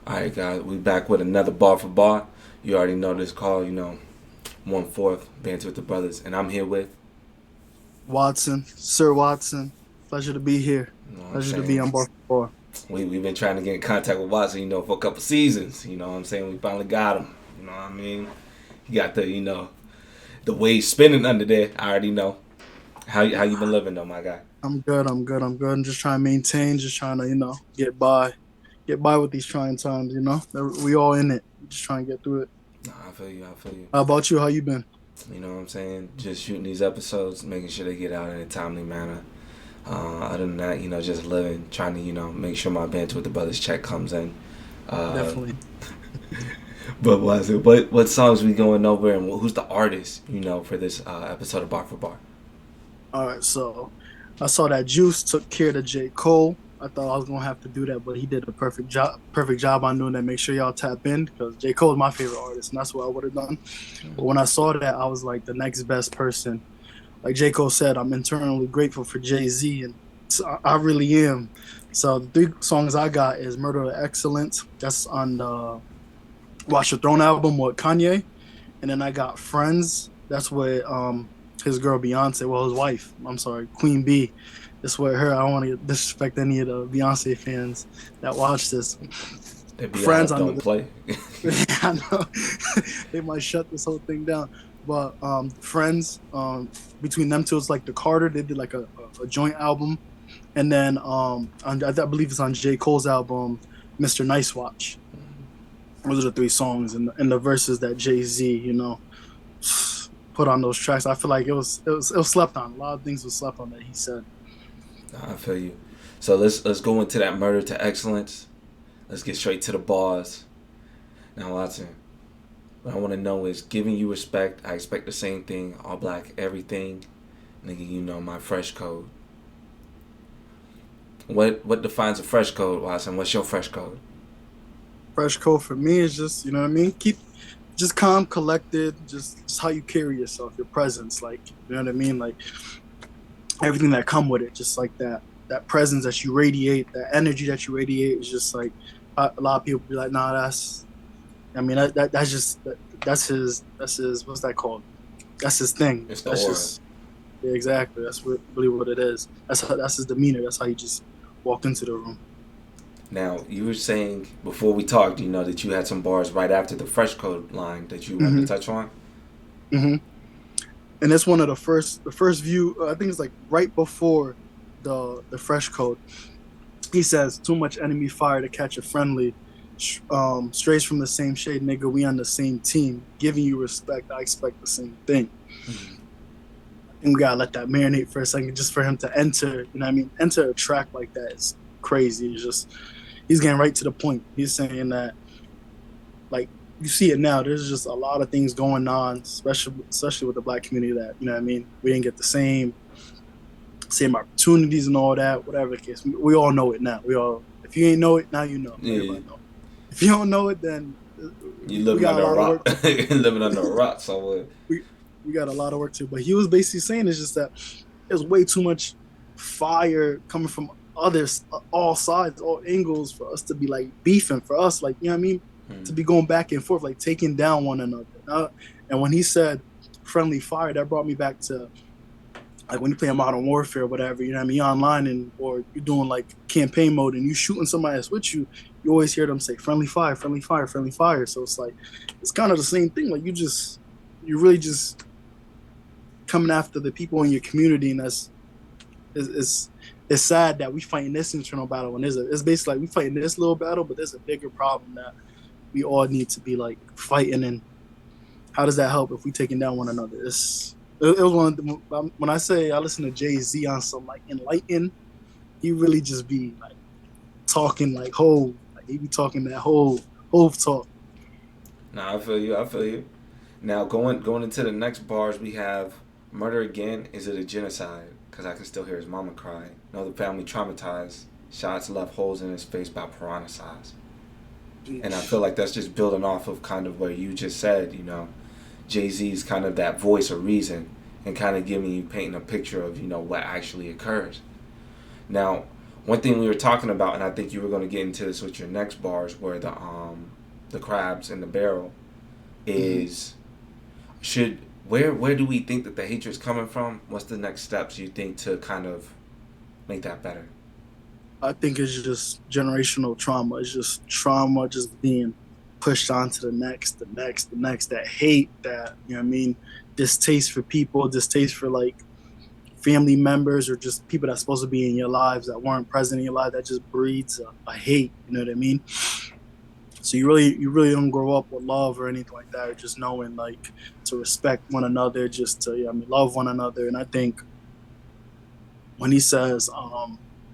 All right, guys, we back with another bar for bar. You already know this call, 1/4 banter with the brothers, and I'm here with, Watson, Sir Watson. Pleasure to be here. you know what I'm Pleasure to be saying. on Bar for We've been trying to get in contact with Watson, for a couple seasons. You know what I'm saying. We finally got him. You know what I mean. He got the wave spinning under there. I already know how you been living though, my guy. I'm good. I'm good. I'm good. I'm just trying to maintain. Just trying to get by with these trying times. We all in it. Just trying to get through it. Nah, I feel you. I feel you. How about you? How you been? You know what I'm saying. Just shooting these episodes, making sure they get out in a timely manner. Other than that, just living, trying to, make sure my banter with the brothers check comes in. Uh, Definitely. but what songs we going over and who's the artist, for this episode of Bar for Bar? All right. So I saw that Juice took care to J. Cole. I thought I was gonna have to do that, but he did a perfect job. Perfect job on doing that. Make sure y'all tap in because J. Cole is my favorite artist, and that's what I would have done. But when I saw that, I was like the next best person. Like J. Cole said, I'm internally grateful for JayZ, and so I really am. So the three songs I got is Murder of Excellence. That's on the Watch the Throne album with Kanye. And then I got Friends. That's with his girl Beyonce, well his wife. I'm sorry, Queen B. That's with her. I don't want to disrespect any of the Beyonce fans that watch this. They be Friends on don't the play. I know they might shut this whole thing down. But Friends, between them two, it's like the Carter. They did like a joint album, and then I believe it's on J. Cole's album, Mr. Nice Watch. Those are the three songs and the verses that JayZ, put on those tracks. I feel like it was slept on. A lot of things were slept on that he said. Nah, I feel you. So let's go into that Murder to Excellence. Let's get straight to the bars. Now, Watson, what I want to know is giving you respect. I expect the same thing. All black, everything. Nigga, my fresh code. What defines a fresh code, Watson? What's your fresh code? Fresh code for me is just, you know what I mean? Keep just calm, collected, just how you carry yourself, your presence, like, you know what I mean? Like everything that come with it, just like that presence that you radiate, that energy that you radiate is just like a lot of people be like, nah, I mean that's his what's that called? That's his thing. It's the That's aura. just yeah, exactly. Really what it is. That's his demeanor. That's how you just walk into the room. Now, you were saying before we talked, that you had some bars right after the fresh code line that you wanted to Hmm. touch on. Hmm. And it's one of the first view. I think it's like right before the fresh code. He says, "Too much enemy fire to catch a friendly. Strays from the same shade, nigga. We on the same team. Giving you respect, I expect the same thing." And we gotta let that marinate for a second, just for him to enter. You know what I mean? Enter a track like that is crazy. It's just he's getting right to the point. He's saying that like you see it now. There's just a lot of things going on, especially with the black community. That you know what I mean. We didn't get the same opportunities and all that. Whatever the case, we all know it now. We all. If you ain't know it now, you know. Yeah, Everybody know. If you don't know it, then you we living got a under a lot of rock, work. living under a rock somewhere. We we got a lot of work to. But he was basically saying it's just that there's way too much fire coming from others, all sides, all angles for us to be like beefing. For us, like you know what I mean, to be going back and forth, like taking down one another. And when he said friendly fire, that brought me back to like when you play Modern Warfare or whatever, you know what I mean, online and or you're doing like campaign mode and you shooting somebody that's with you, you always hear them say friendly fire, friendly fire, friendly fire. So it's like it's kind of the same thing. Like you really just coming after the people in your community, and is it's sad that we fighting this internal battle when it's basically like we fighting this little battle, but there's a bigger problem that we all need to be like fighting. And how does that help if we taking down one another? It was one of the, when I say I listen to JayZ on some like enlighten, he really just be like talking like whole, like he be talking that whole talk. Nah, I feel you. I feel you. Now, going into the next bars, we have murder again. Is it a genocide? Because I can still hear his mama cry. No, the family traumatized. Shots left holes in his face by piranha size. And I feel like that's just building off of kind of what you just said. JayZ is kind of that voice of reason and kind of giving you painting a picture of what actually occurs. Now, one thing we were talking about, and I think you were going to get into this with your next bars, where the crabs in the barrel Hmm. is should where do we think that the hatred's coming from? What's the next steps you think to kind of make that better? I think it's just generational trauma. It's just trauma just being pushed on to the next, the next, the next. That hate, that, you know what I mean, distaste for people, distaste for like family members or just people that's supposed to be in your lives that weren't present in your life. That just breeds a hate. You know what I mean? So you really don't grow up with love or anything like that, or just knowing like to respect one another, just to, I mean, love one another. And I think when he says,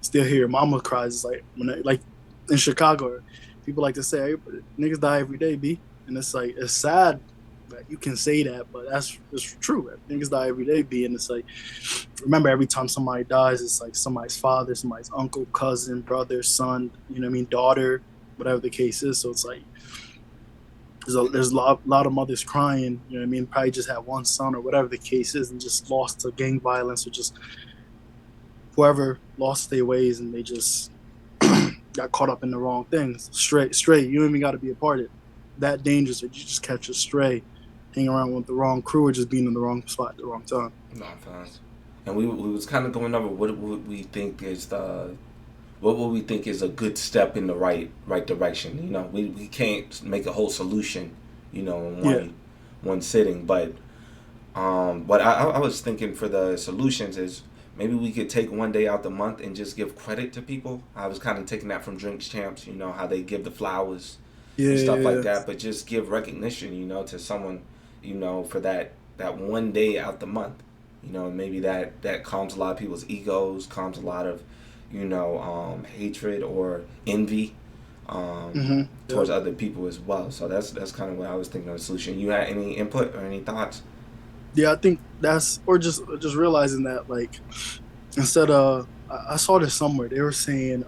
"Still hear your mama cries," it's like when like in Chicago, people like to say, "Hey, niggas die every day, b," and it's like it's sad that you can say that, but that's it's true. Niggas die every day, b, and it's like remember every time somebody dies, it's like somebody's father, somebody's uncle, cousin, brother, son, you know what I mean, daughter, whatever the case is. So it's like there's a lot of mothers crying, you know what I mean, probably just had one son or whatever the case is, and just lost to gang violence or just whoever lost their ways and they just got caught up in the wrong things. Straight. You don't even got to be a part of it. That dangerous that you just catch a stray, hang around with the wrong crew or just being in the wrong spot at the wrong time. Not fast. And we was kind of going over what would we think is the what would we think is a good step in the right direction. You know, we can't make a whole solution, you know, in Yeah. one sitting. But what I was thinking for the solutions is maybe we could take one day out the month and just give credit to people. I was kind of taking that from Drinks Champs, you know, how they give the flowers Yeah. and stuff like Yeah. that. But just give recognition, you know, to someone, you know, for that one day out the month. You know, maybe that calms a lot of people's egos, calms a lot of, you know, hatred or envy Mm-hmm. towards Yep. other people as well. So that's kind of what I was thinking of the solution. You had any input or any thoughts? Yeah, I think that's or just realizing that like instead of I saw this somewhere they were saying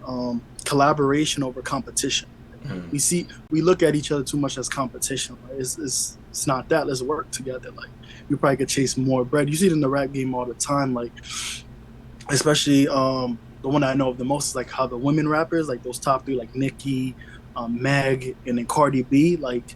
collaboration over competition. Mm. We look at each other too much as competition. Like it's not that. Let's work together. Like we probably could chase more bread. You see it in the rap game all the time. Like especially the one I know of the most is like how the women rappers, like those top three, like Nicki, Meg, and then Cardi B. Like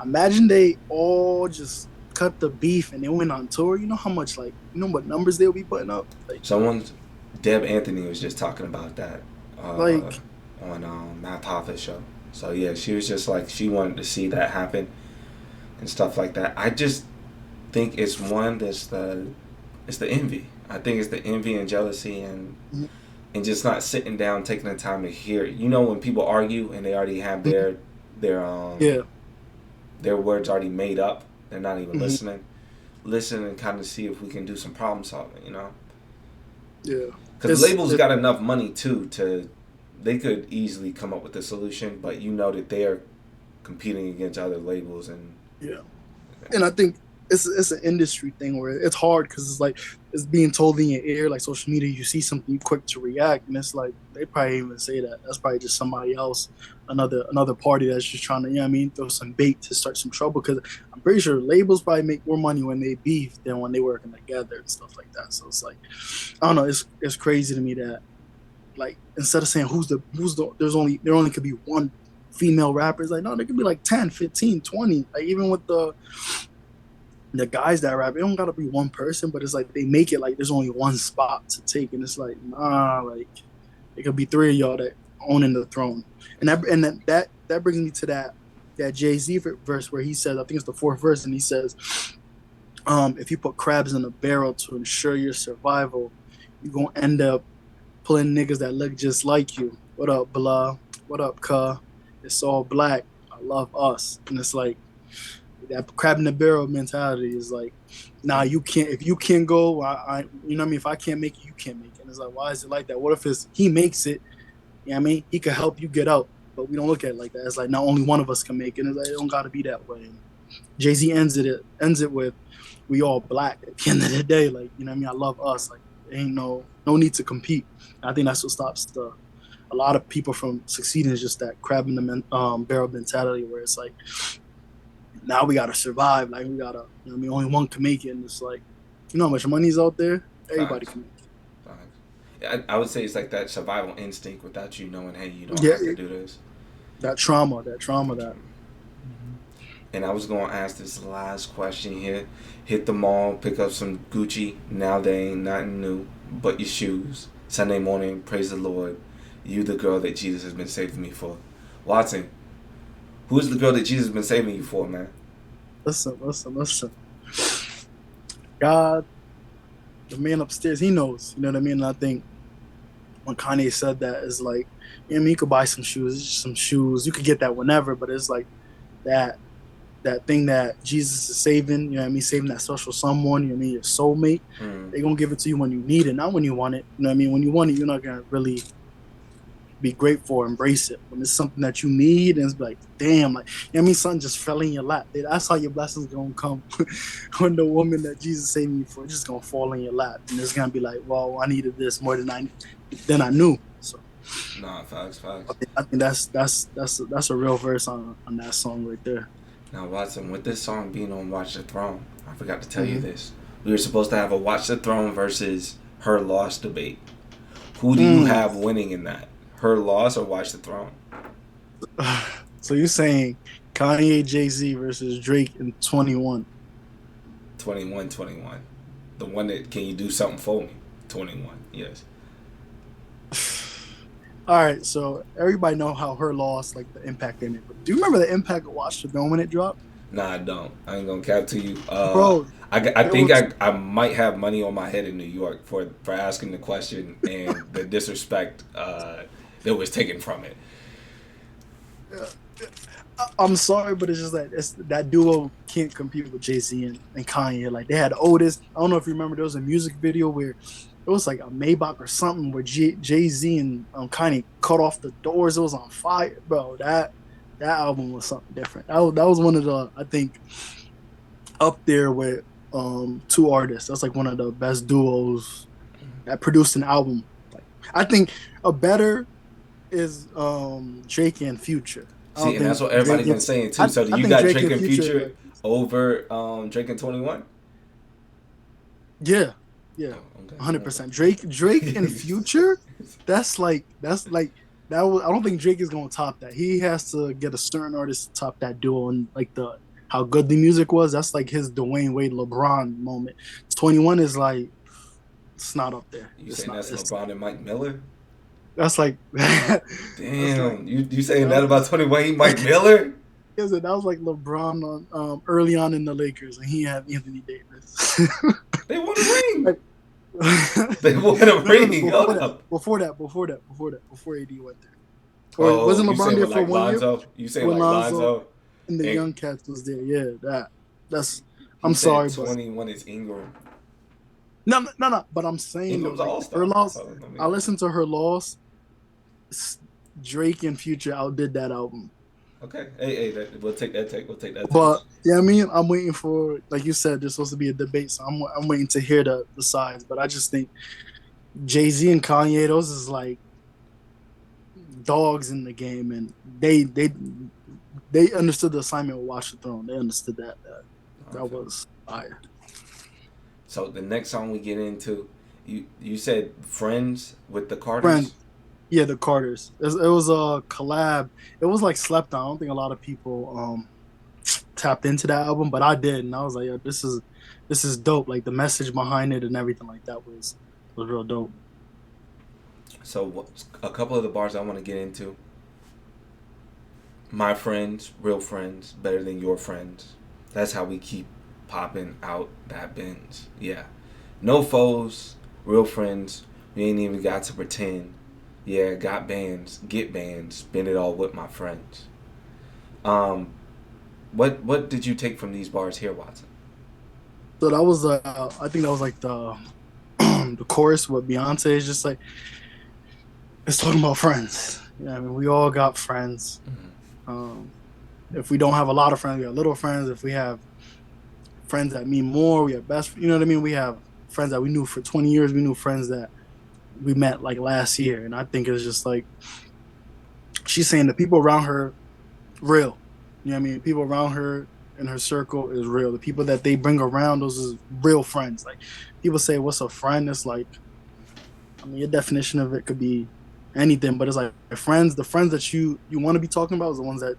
imagine they all just cut the beef and they went on tour. You know how much like you know what numbers they'll be putting up. Someone's Deb Anthony was just talking about that uh, Like on Matt Hoffa's show. So yeah, she was just like she wanted to see that happen and stuff like that. I just think it's one that's the envy. I think it's the envy and jealousy and just not sitting down taking the time to hear. You know when people argue and they already have their yeah. their words already made up. They're not even Hmm. listening. Listen and kind of see if we can do some problem solving. You know, Yeah. because the It's labels it, got enough money too to they could easily come up with a solution, but you know that they are competing against other labels and yeah. And I think it's an industry thing where it's hard because it's like it's being told in your ear, like social media. You see something, you quick to react, and it's like they probably even say that. That's probably just somebody else, another party that's just trying to, you know what I mean, throw some bait to start some trouble. Because I'm pretty sure labels probably make more money when they beef than when they working together and stuff like that. So it's like I don't know. It's crazy to me that like instead of saying who's the there only could be one female rapper. It's like no, there could be like 10, 15, 20. Like even with the guys that rap, it don't gotta be one person, but it's like they make it like there's only one spot to take, and it's like nah, like it could be three of y'all that owning the throne, and that brings me to that JayZ verse where he says, I think it's the fourth verse, and he says, if you put crabs in a barrel to ensure your survival, you're gonna end up pulling niggas that look just like you. What up, blah? What up, cuh? It's all black. I love us, and it's like that crab in the barrel mentality is like, nah, you can't. If you can't go, you know what I mean. If I can't make it, you can't make it. And it's like, why is it like that? What if he makes it? You know what I mean? He could help you get out, but we don't look at it like that. It's like not only one of us can make it. It's like, it don't gotta be that way. And JayZ ends it with, we all black at the end of the day. Like you know what I mean? I love us. Like ain't no need to compete. And I think that's what stops a lot of people from succeeding is just that crab in the barrel mentality where it's like now we gotta survive. Like we gotta, you know what I mean, only one can make it, and it's like, you know how much money's out there. Everybody facts. can make it. Facts. I would say it's like that survival instinct without you knowing, hey, you don't Yeah, have to do this. that trauma, that. And I was gonna ask this last question here. Hit the mall, pick up some Gucci. Now they ain't nothing new but your shoes. Sunday morning, praise the Lord. You the girl that Jesus has been saving me for. Watson, who's the girl that Jesus has been saving you for, man? Listen. God, the man upstairs, he knows. You know what I mean? And I think when Kanye said that, is like, I mean, you could buy some shoes, it's just some shoes. You could get that whenever, but it's like that that thing that Jesus is saving. You know what I mean? Saving that special someone. You know what I mean? Your soulmate. Mm. They're gonna give it to you when you need it, not when you want it. You know what I mean? When you want it, you're not gonna really be grateful or embrace it. When it's something that you need, and it's like, damn, like, you know what I mean? Something just fell in your lap. That's how your blessings gonna come. When the woman that Jesus saved you for, it's just gonna fall in your lap, and it's gonna be like, well, I needed this more than I knew. So Nah, facts. I think that's a real verse on that song right there. Now, Watson, with this song being on Watch the Throne, I forgot to tell you Mm-hmm. this. We were supposed to have a Watch the Throne versus Her Loss debate. Who do you Mm. have winning in that? Her Loss or Watch the Throne? So you're saying Kanye, JayZ versus Drake in 21? 21. The one that, can you do something for me? 21, yes. All right, so everybody know how Her Loss, like the impact in it. But do you remember the impact of Watch the Throne when it dropped? Nah, I don't. I ain't gonna cap to you. Bro, I it think was I might have money on my head in New York for asking the question and the disrespect that was taken from it. I'm sorry, but it's just that that duo can't compete with JC and Kanye. Like they had Otis. I don't know if you remember, there was a music video where it was like a Maybach or something where JayZ and Kanye cut off the doors. It was on fire, bro. That album was something different. That was one of the, I think, up there with two artists. That's like one of the best duos that produced an album. Like I think a better is Drake and Future. I See, don't and that's think what Drake everybody been gets. saying too. So do I you think got Drake Drake and and Future. Future over Drake and 21? Yeah, yeah, Oh, okay. 100%. Drake and Future. That's like that. I don't think Drake is gonna top that. He has to get a certain artist to top that duo, and like the how good the music was. That's like his Dwayne Wade LeBron moment. 21 is like, it's not up there. You It's saying not. that's LeBron and Mike Miller? That's like that's like Damn, you saying that that about 21? He Mike Miller? that was like LeBron on early on in the Lakers, and he had Anthony Davis. They won a ring. Like, They won a ring. before Hold that, up. before AD went there, or Oh, wasn't you LeBron saying there with for like 1 year Lonzo? You saying when like Lonzo Lonzo? and the And young cats was there? Yeah, that's. he I'm said sorry, but 21 is Ingram. no. But I'm saying though, Ingram's an like all her star. loss. So, I I mean, listened to her loss. Drake and Future outdid that album. okay. Hey, we'll take that take. We'll take that take. But yeah, I mean, I'm waiting for, like you said, there's supposed to be a debate, so I'm waiting to hear the sides. But I just think JayZ and Kanye, those is like dogs in the game, and they understood the assignment with Watch the Throne. They understood that Okay. was fire. So the next song we get into, you said Friends with the Friend, Carters. yeah, the Carters. It was a collab. It was like slept on. I don't think a lot of people tapped into that album, but I did, and I was like, yeah, this is dope. Like the message behind it and everything like that was real dope. So a couple of the bars I want to get into. My friends, real friends, better than your friends. That's how we keep popping out that binge. Yeah. No foes, real friends. We ain't even got to pretend. Yeah, got bands, get bands, spend it all with my friends. Um, what did you take from these bars here, Watson? So that was I think that was like the the chorus with Beyonce is just like, it's talking about friends. Yeah, I mean, we all got friends. Um, if we don't have a lot of friends, we have little friends. If we have friends that mean more, we have best. You know what I mean? We have friends that we knew for 20 years. We knew friends that we met like last year, and I think it's just like she's saying the people around her real. You know what I mean? People around her in her circle is real. The people that they bring around, those is real friends. Like people say, what's a friend? It's like I mean, your definition of it could be anything, but it's like friends. The friends that you want to be talking about is the ones that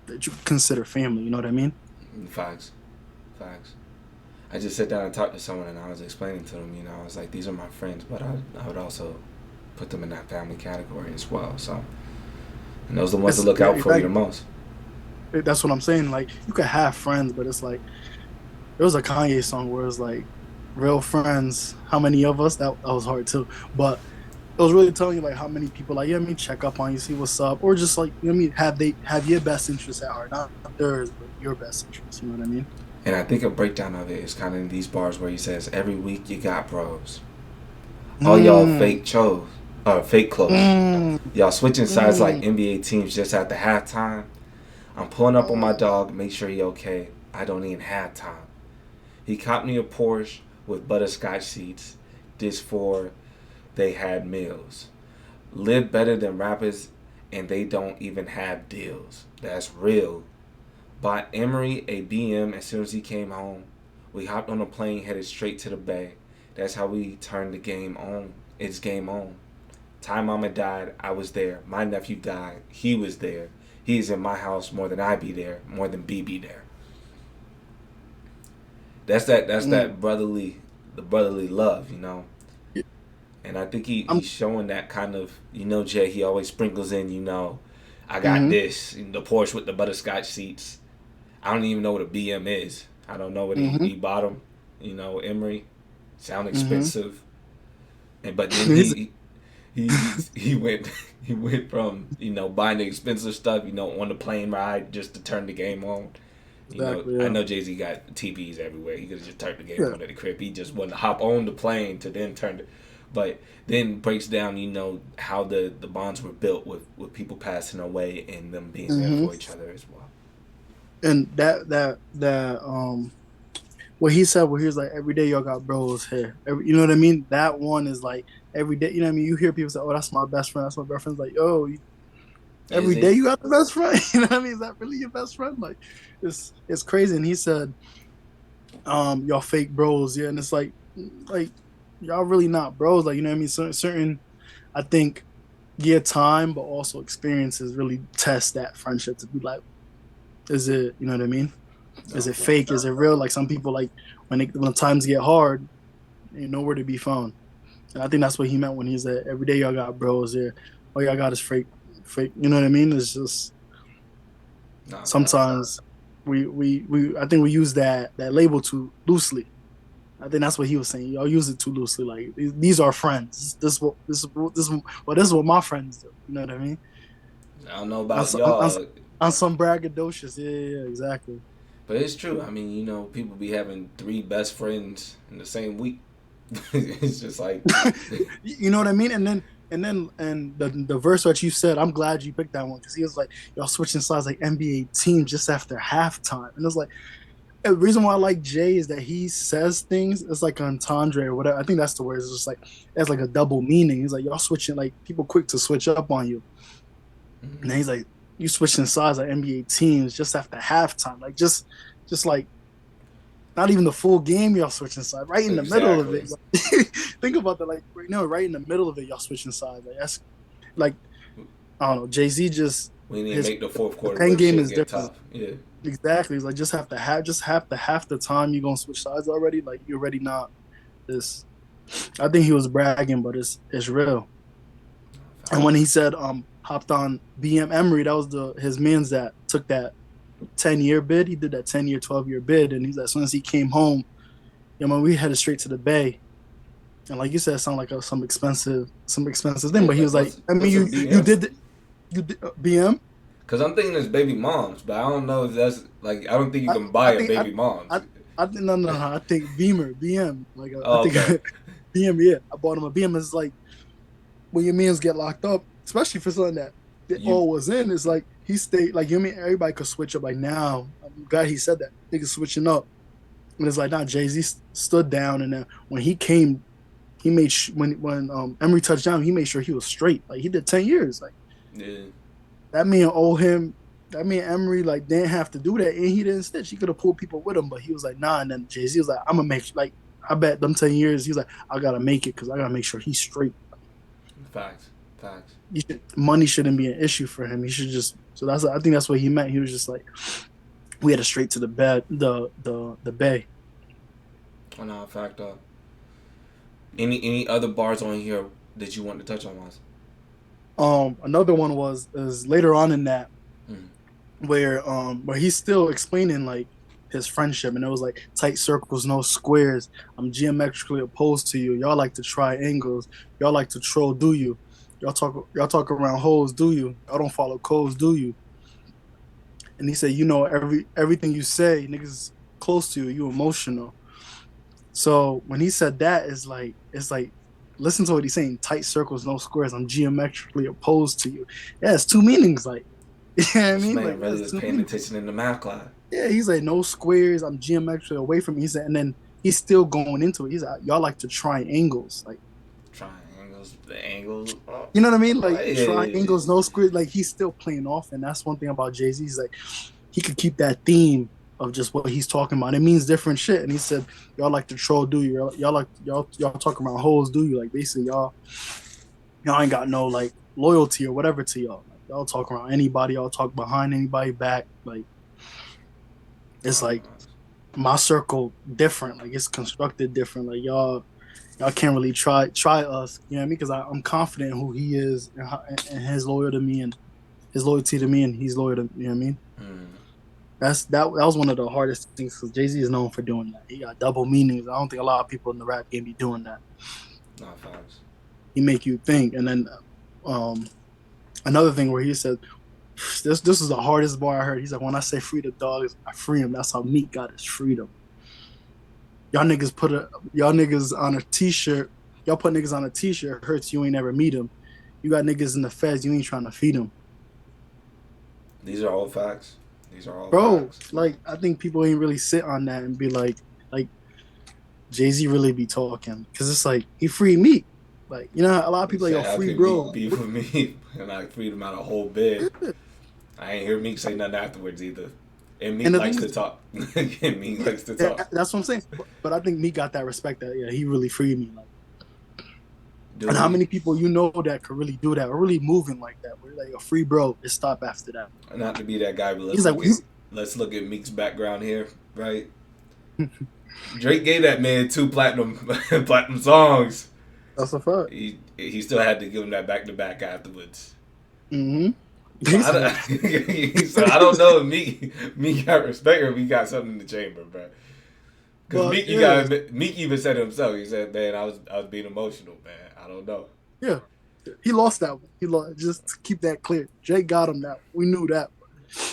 you consider family. You know what I mean? Facts, facts. I just sit down and talk to someone, and I was explaining to them, I was like, these are my friends, but I would also put them in that family category as well. So, and those are the ones to look out for you the most. That's what I'm saying. Like you could have friends, but it's like there was a Kanye song where it's like real friends. How many of us? That was hard too, but it was really telling you like how many people like check up on you, see what's up, or just like have your best interests at heart, not theirs, but your best interests. You know what I mean? And I think a breakdown of it is kind of in these bars where he says, "Every week you got bros, all y'all fake close. Mm. Y'all switching sides like Mm. NBA teams just at the halftime. I'm pulling up on my dog, make sure he okay. I don't even have time. He copped me a Porsche with butterscotch seats. This for they had meals. Live better than rappers and they don't even have deals. That's real. Bought Emery a BM as soon as he came home. We hopped on a plane headed straight to the Bay. That's how we turned the game on. It's game on. Time mama died, I was there. My nephew died, he was there. He's in my house more than I be there, more than B be there. That's Mm. that brotherly love. And I think he's showing that kind of, Jay, he always sprinkles in, I got Mm-hmm. this, the Porsche with the butterscotch seats. I don't even know what a BM is. I don't know what Mm-hmm. he bought him. Emery, sound Mm-hmm. expensive. But then He's- he went he went from buying the expensive stuff on the plane ride just to turn the game on. exactly. I Yeah. know JayZ got TVs everywhere. He could have just turned the game Yeah. on at the crib. He just wanted to hop on the plane to then turn it. But then breaks down, how the bonds were built with people passing away and them being there Mm-hmm. for each other as well. And that what he said, where he was like, every day y'all got bros here. You know what I mean? That one is like every day. You know what I mean? You hear people say, "Oh, that's my best friend. That's my best friend." It's like, yo, Is every day it? you got the best friend. You know what I mean? Is that really your best friend? Like, it's crazy. And he said, y'all fake bros, yeah. And it's like y'all really not bros. Like, you know what I mean? Certain, I think, yeah, time, but also experiences really test that friendship to be like, is it? You know what I mean? Is No, it for fake? Is it real? Like some people, like when times get hard, ain't nowhere to be found. And I think that's what he meant when he said, "Every day y'all got bros here. All y'all got is fake." You know what I mean? It's just not facts. sometimes we I think we use that label too loosely. I think that's what he was saying. Y'all use it too loosely. Like these are friends. This is what my friends do. You know what I mean? I don't know On, about some- on, y'all, on some braggadocious. Yeah, exactly. but it's true. I mean, people be having three best friends in the same week. It's just like, You know what I mean? And the verse that you said, I'm glad you picked that one because he was like, y'all switching sides like NBA team just after halftime. And it's like the reason why I like Jay is that he says things, it's like entendre or whatever. I think that's the word. It's just like it's like a double meaning. He's like, y'all switching like people quick to switch up on you. And then he's like, you switching sides like NBA teams just after halftime. Like just like not even the full game, y'all switching sides. Right in the middle of it. exactly. Like, think about that. Like right now, right in the middle of it, y'all switching sides. Like that's like I don't know. JayZ just We didn't his make the fourth the quarter pen where game shit is get different. tough. Yeah. Exactly. It's like just half the time you gonna switch sides already. Like you're already not this. I think he was bragging, but it's real. And when Facts. he said hopped on BM Emery, that was the his man's that took that 10-year bid. He did that 10-year, 12-year bid, and he's like, as soon as he came home, we headed straight to the Bay. And like you said, it sounded like some expensive thing. Yeah, But he like was like, I mean, what's a you BM? did BM. Because I'm thinking it's baby moms, but I don't know if that's like I don't think you I, can buy I a think baby moms. I think no, I think Beamer BM. Like I Oh, think okay. BM. Yeah, I bought him a BM. It's like when your mans get locked up, especially for something that it You all was in. It's like he stayed. Like you mean everybody could switch up. Like now, I'm glad he said that. Niggas switching up. And it's like now JayZ stood down, and then when he came, he made when Emery touched down, he made sure he was straight. Like he did 10 years. Like yeah. that man owe him. That man Emery like didn't have to do that, and he didn't stitch. He could have pulled people with him, but he was like, nah. And then JayZ was like, I'm gonna make like I bet them 10 years. He's like, I gotta make it because I gotta make sure he's straight. Facts. Facts. Money shouldn't be an issue for him. He should just. So I think that's what he meant. He was just like, we had to straight to the bed, the bay. Oh no, fact. Any other bars on here that you want to touch on, was? Another one was is later on in that Mm. where he's still explaining like his friendship, and it was like tight circles, no squares. I'm geometrically opposed to you. Y'all like to try angles. Y'all like to troll, do you? Y'all talk around holes, do you? Y'all don't follow codes, do you? And he said, you know, everything you say, niggas close to you, you emotional. So when he said that, it's like listen to what he's saying. Tight circles, no squares. I'm geometrically opposed to you. Yeah, it's two meanings. Like, you know what I This mean? man Like really that's was two paying meanings. attention in the math class. Yeah, he's like no squares. I'm geometrically away from you. He said, and then he's still going into it. He's like, y'all like to try angles. Like, Triangles, the angles. Oh, you know what I mean? Like yeah. triangles, no squares. Like he's still playing off, and that's one thing about JayZ. He's like he could keep that theme of just what he's talking about. It means different shit. And he said, y'all like to troll, do you? Y'all like y'all talk about hoes, do you? Like basically y'all ain't got no like loyalty or whatever to y'all. Like, y'all talk around anybody, y'all talk behind anybody back. Like it's Oh, like my circle different. Like it's constructed different. Like y'all can't really try us. You know what I mean? Because I'm confident in who he is and his loyalty to me and his loyalty to me and he's loyal to, you know what I mean? mm, That was one of the hardest things because JayZ is known for doing that. He got double meanings. I don't think a lot of people in the rap game be doing that. not facts. He make you think. And then um, another thing where he said, this is the hardest bar I heard. He's like, when I say free the dogs, I free him. That's how Meek got his freedom. Y'all niggas on a t-shirt. Y'all put niggas on a t-shirt. Hurts you ain't never meet him. You got niggas in the feds. You ain't trying to feed them, These are all facts. These are all bro. facts. Like I think people ain't really sit on that and be like JayZ really be talking because it's like he freed Meek. Like you know, a lot of He people like yo said, "How free can Meek bro. beef with me?" And I freed him out a whole bid. I ain't hear Meek say nothing afterwards either. And Meek And the likes thing to is, talk. And Meek yeah, likes to talk. that's what I'm saying. But I think Meek got that respect that yeah he really freed me. Like, and Do how he? many people you know that could really do that or really moving like that? Where like a free bro, it stop after that. Not to be that guy, but He's like let's look at Meek's background here, right? Drake gave that man 2 platinum platinum songs. that's a fact. He still had to give him that back to back afterwards. Mm-hmm. So He's like, so I don't know if Meek got respect or if he got something in the chamber, bro. Because but Meek, yeah, Meek even said it himself. He said, "Man, I was being emotional, man. I don't know." yeah. He lost that one. He lost. Just to keep that clear, Jake got him that. We knew that. You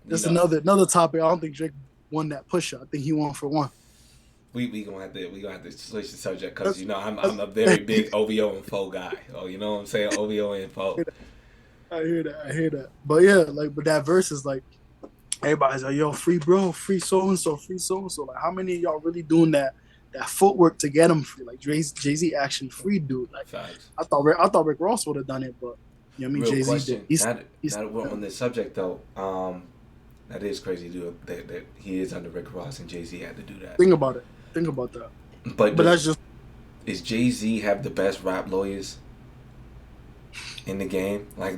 That's know, another topic. I don't think Jake won that push up. I think he won for one. we gonna have to switch the subject because That's, I'm a very big OVO info guy. Oh, you know what I'm saying? OVO info. I hear that. I hear that. But yeah, like, but that verse is like everybody's like, "Yo, free bro, free so and so, free so and so." Like, how many of y'all really doing that footwork to get him free? Like, JayZ actually free dude. Like, Facts. I thought Rick Ross would have done it, but you know what I mean, Real JayZ did. question. Now that we're on this subject though, that is crazy, dude. That he is under Rick Ross and JayZ had to do that. Think about it. Think about that. But But that's just is JayZ have the best rap lawyers in the game? Like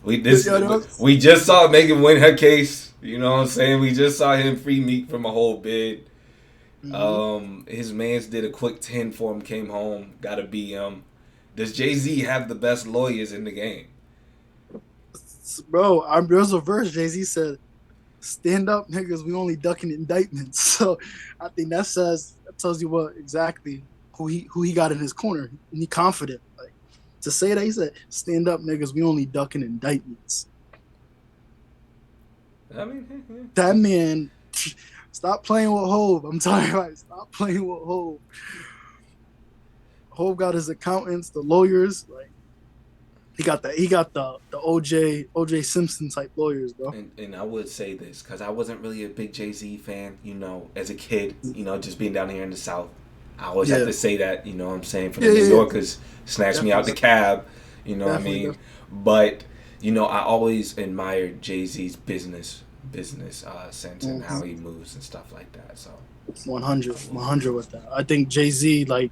we just saw Megan win her case. You know what I'm saying? We just saw him free Meek from a whole bid. mm-hmm. His man's did a quick 10 for him, came home, got a BM. Does JayZ have the best lawyers in the game? Bro. There's a verse JayZ said, "Stand up, niggas. We only ducking indictments." So I think that tells you what exactly who he got in his corner. And he confident. Like to say that he said, "Stand up, niggas. We only ducking indictments." I mean, That man, stop playing with Hove. I'm telling you, right, stop playing with Hove. Hove got his accountants, the lawyers. Like he got the OJ Simpson type lawyers, bro. and I would say this because I wasn't really a big JayZ fan, you know, as a kid, you know, just being down here in the South. I always have Yeah, to say that, you know what I'm saying, for the yeah, New yeah, yeah. Yorkers, snatched me out the cab, you know what I Definitely, mean? definitely. But, you know, I always admired JayZ's business sense and how Mhm. he moves and stuff like that. So 100 with that. I think JayZ like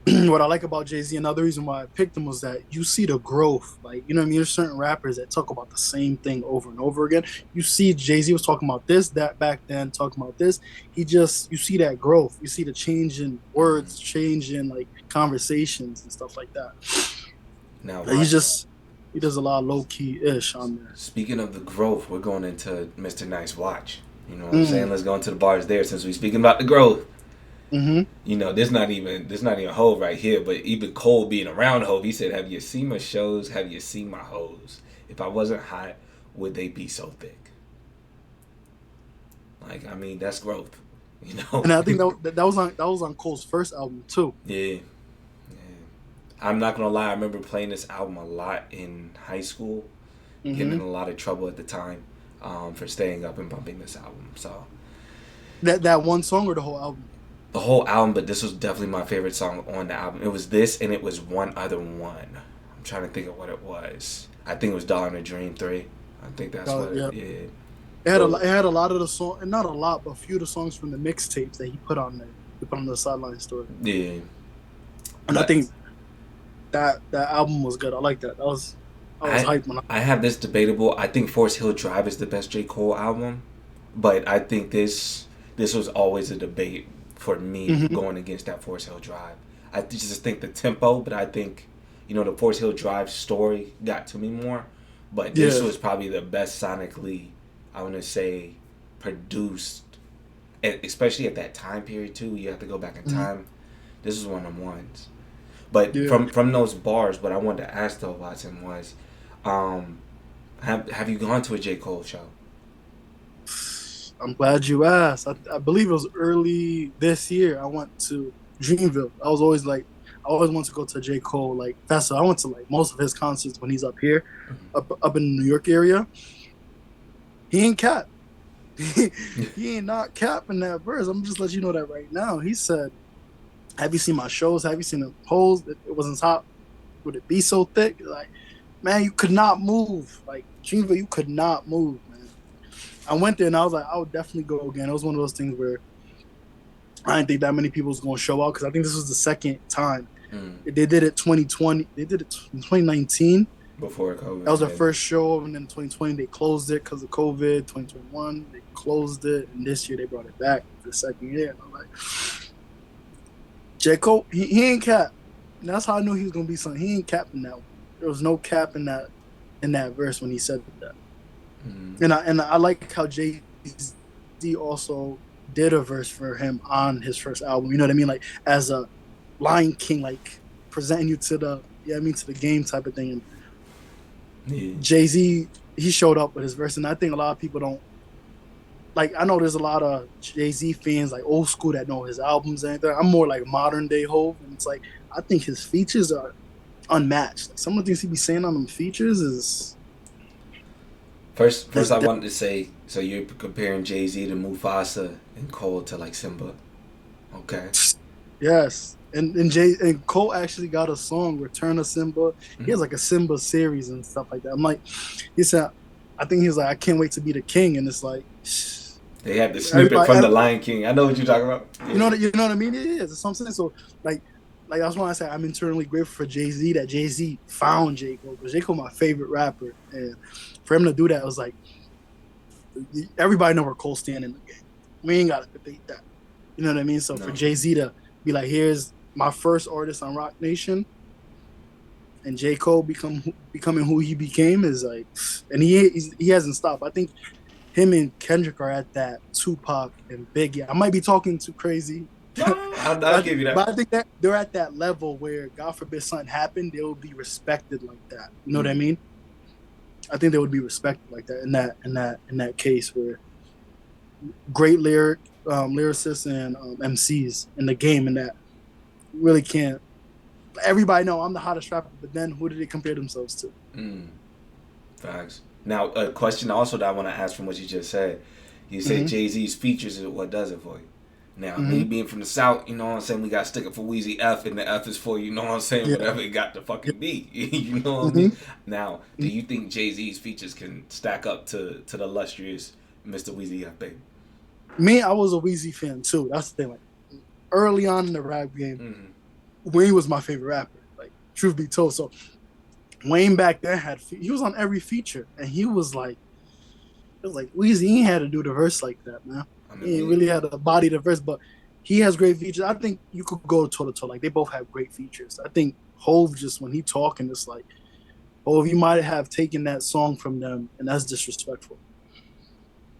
what I like about JayZ, another reason why I picked him was that you see the growth. Like, you know what I mean? There's certain rappers that talk about the same thing over and over again. You see JayZ was talking about this, that back then, talking about this. You see that growth. You see the change in Mm. words, change in like conversations and stuff like that. Now, Like, Watson. he does a lot of low key ish on there. Speaking of the growth, we're going into Mr. Nice Watch. You know what I'm Mm, saying? Let's go into the bars there since we're speaking about the growth. mm-hmm. You know, there's not even Hove right here, but even Cole being around Hove, he said, "Have you seen my shows? Have you seen my hoes? If I wasn't hot, would they be so thick?" Like, I mean, that's growth. You know? And I think that was on Cole's first album too. Yeah. Yeah. I'm not gonna lie. I remember playing this album a lot in high school, getting Mm-hmm. in a lot of trouble at the time for staying up and bumping this album. So That one song or the whole album? the whole album, but this was definitely my favorite song on the album. It was this, and it was one other one. I'm trying to think of what it was. I think it was "Dollar in a Dream 3." I think that's what it. Yeah. Yeah. It had a lot of the song, and not a lot, but a few of the songs from the mixtapes that he put on there. He put on the sideline story, Yeah. and I But think that album was good. I like that. I was I hyped when I. I have this debatable. I think Forest Hill Drive is the best J. Cole album, but I think this was always a debate for me Mhm. going against that Forest Hill Drive. I just think the tempo, but I think the Forest Hill Drive story got to me more. But this Yeah. was probably the best sonically, I want to say, produced, especially at that time period too. You have to go back in Mhm. time. This is one of them ones. But Yeah. from those bars, what I wanted to ask though, Watson, was, um, have you gone to a J. Cole show? I'm glad you asked. I believe it was early this year. I went to Dreamville. I always want to go to J. Cole like festival. I went to like most of his concerts when he's up here, up in the New York area. He ain't cap. He ain't not capping that verse. I'm just letting you know that right now. He said, "Have you seen my shows? Have you seen the polls? It wasn't top. Would it be so thick? Like, man, you could not move. Like, Dreamville, you could not move, man." I went there and I was like, I would definitely go again. It was one of those things where I didn't think that many people was going to show up because I think this was the second time. Mm. They did it 2020. They did it in 2019. Before COVID. That was their Yeah. first show, and then 2020 they closed it because of COVID. 2021 they closed it, and this year they brought it back for the second year. And I'm like, J. Cole, he ain't cap. And that's how I knew he was gonna be something. He ain't capping that one. There was no cap in that verse when he said that. Mm. And I like how JayZ also did a verse for him on his first album. You know what I mean? Like as a Lion King, like presenting you to the to the game type of thing. And Yeah. JayZ, he showed up with his verse, and I think a lot of people don't like. I know there's a lot of JayZ fans like old school that know his albums and everything. I'm more like modern day Hove, and it's like I think his features are unmatched. Like, some of the things he be saying on them features is First, is I wanted to say, so you're comparing Jay-Z to Mufasa and Cole to like Simba. Okay. yes. And Cole actually got a song, Return of Simba. He has Mhm. like a Simba series and stuff like that. I'm like, he said, I think he's like, I can't wait to be the king, and it's like, They had the snippet everybody, from The Lion King. I know what you're talking about. you know Yeah. what I mean? It is. That's what I'm saying. So like that's why I say I'm internally grateful for JayZ that JayZ found J Cole because J Cole my favorite rapper, and for him to do that was like everybody know where Cole's standing in the game. We ain't gotta debate that. You know what I mean? So for No. JayZ to be like, here's my first artist on Rock Nation, and J Cole becoming who he became is like, and he hasn't stopped. I think him and Kendrick are at that Tupac and Biggie. I might be talking too crazy. No, I'll give you that. But I think that they're at that level where, God forbid, something happened, they will be respected like that. You know what I mean? I think they would be respected like that in that case where great lyricists and MCs in the game, and that really can't. Everybody know I'm the hottest rapper, but then who did they compare themselves to? Mm. Facts. Now, a question also that I want to ask from what you just said. You said Jay-Z's features is what does it for you. Now, me being from the South, you know what I'm saying? We got to stick it for Weezy F, and the F is for, you know what I'm saying? Yeah. Whatever it got to fucking be. You know what I mean? Now, do you think Jay-Z's features can stack up to the illustrious Mr. Weezy F, baby? Me, I was a Weezy fan too. That's the thing. Like early on in the rap game, Wayne was my favorite rapper. Like, truth be told. So Wayne back then he was on every feature, and he was like, it was like Weezy. He ain't had to do the verse like that, man. I He ain't mean, really had to body the verse, but he has great features. I think you could go toe to toe. Like they both have great features. I think Hove just when he talking, it's like, Hove, you might have taken that song from them, and that's disrespectful.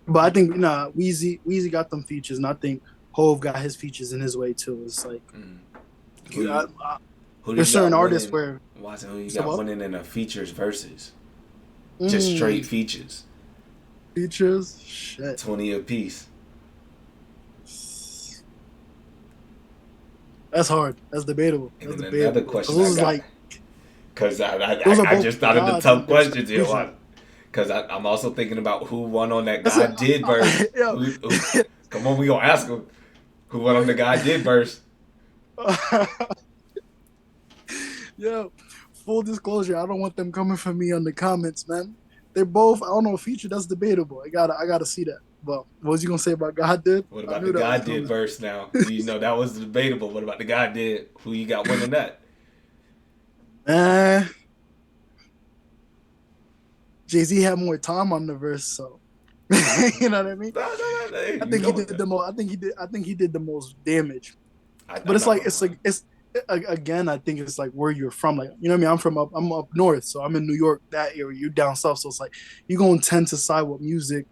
But I think Weezy got them features, and I think Hove got his features in his way too. It's like who you, who do there's you got certain artists winning? where Watson, who you so got what? winning in the features versus just straight features? Features, shit. 20 apiece. That's hard. That's debatable. And That's then debatable. another question I got, because Those are I both just thought of the gods tough in their questions here. region. Because I'm also thinking about who won on that That's a, God did verse. yo. Come on, we gonna ask him who won on the God did verse. Yo, full disclosure, I don't want them coming for me on the comments, man. They're both, I don't know, feature. That's debatable. I gotta see that. But what was you gonna say about God did? What I about the knew that was God did coming. verse now? You know that was debatable. What about the God did? Who you got winning that? Eh, JayZ had more time on the verse, so you know what I mean. No, hey, I you think he know did that. the most. I think he did the most damage. But I'm not gonna lie. it's again. I think it's like where you're from. Like you know what I mean. I'm up north, so I'm in New York, that area. You down south, so it's like you're gonna tend to side with music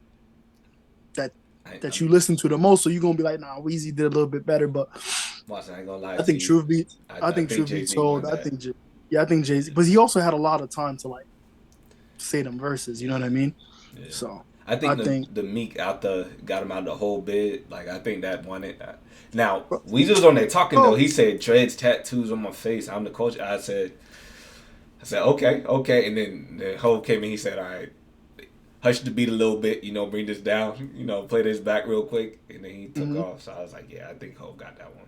that that I'm you listen to the most. So you're gonna be like, nah, Weezy did a little bit better. But Watson, I ain't gonna lie I to think you. I I think think truth be Jay Z told, won that. I think JayZ, but he also had a lot of time to like say them verses. You know what I mean? Yeah. So I I think think. the Meek got him out of the whole bid. Like I think that won it. Now Weezy was on there talking though. Oh, He said dreads, tattoos on my face. I'm the coach. I said okay. And then the whole came in. He said, all right, hush the beat a little bit. Bring this down. Play this back real quick. And then he took mhm. off. So I was like, yeah, I think Hov got that one.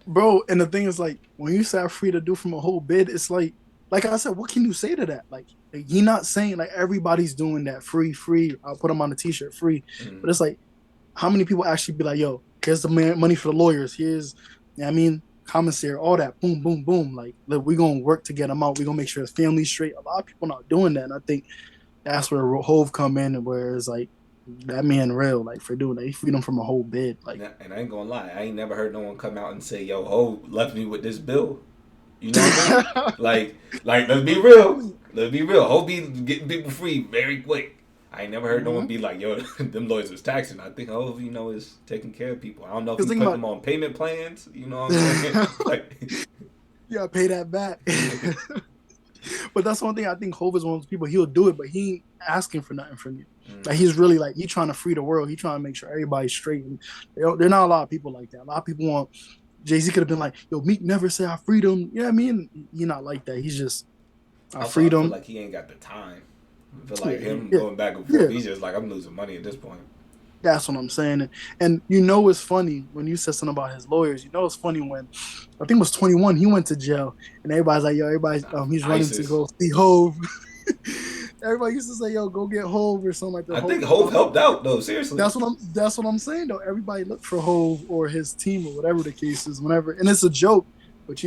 Bro, and the thing is, like, when you say free to do from a whole bid, it's like I said, what can you say to that? Like, he not saying like everybody's doing that free. I'll put them on the t-shirt free, Mm. but it's like, how many people actually be like, yo, here's the money for the lawyers, here's, you know what I mean, commissary, all that, boom, boom, boom. Like, look, we're gonna work to get them out. We're gonna make sure his family's straight. A lot of people not doing that, and I think that's where Hove come in, and where it's like that man real, like for doing that, he freed him from a whole bid, like. And I ain't gonna lie, I ain't never heard no one come out and say, "Yo, Hov left me with this bill." You know what I mean? Like let's be real. Let's be real. Hov be getting people free very quick. I ain't never heard no one Mhm. be like, "Yo, them lawyers was taxing." I think Hov, is taking care of people. I don't know if Because he think put about them on payment plans. You know what I'm saying? Like, you gotta pay that back. But that's one thing I think Hov is one of those people. He'll do it, but he ain't asking for nothing from you. Like he's really like he trying to free the world. He trying to make sure everybody's straight. And they're not a lot of people like that. A lot of people want JayZ could have been like, "Yo, Meek never say I freed him." You know what I mean? He's not like that. He's just I also, I freed feel him. like he ain't got the time. I feel Yeah, like him yeah, going back and forth. yeah. He's just like, I'm losing money at this point. That's what I'm saying. And you know it's funny when you said something about his lawyers. You know it's funny when I think it was 21. He went to jail, and everybody's like, "Yo, everybody's he's running to ISIS. go see Hove." Everybody used to say, "Yo, go get Hove" or something like that. I think Hove, Hov helped out though. Seriously. that's what I'm saying though. Everybody looked for Hove or his team or whatever the case is, whenever, and it's a joke, but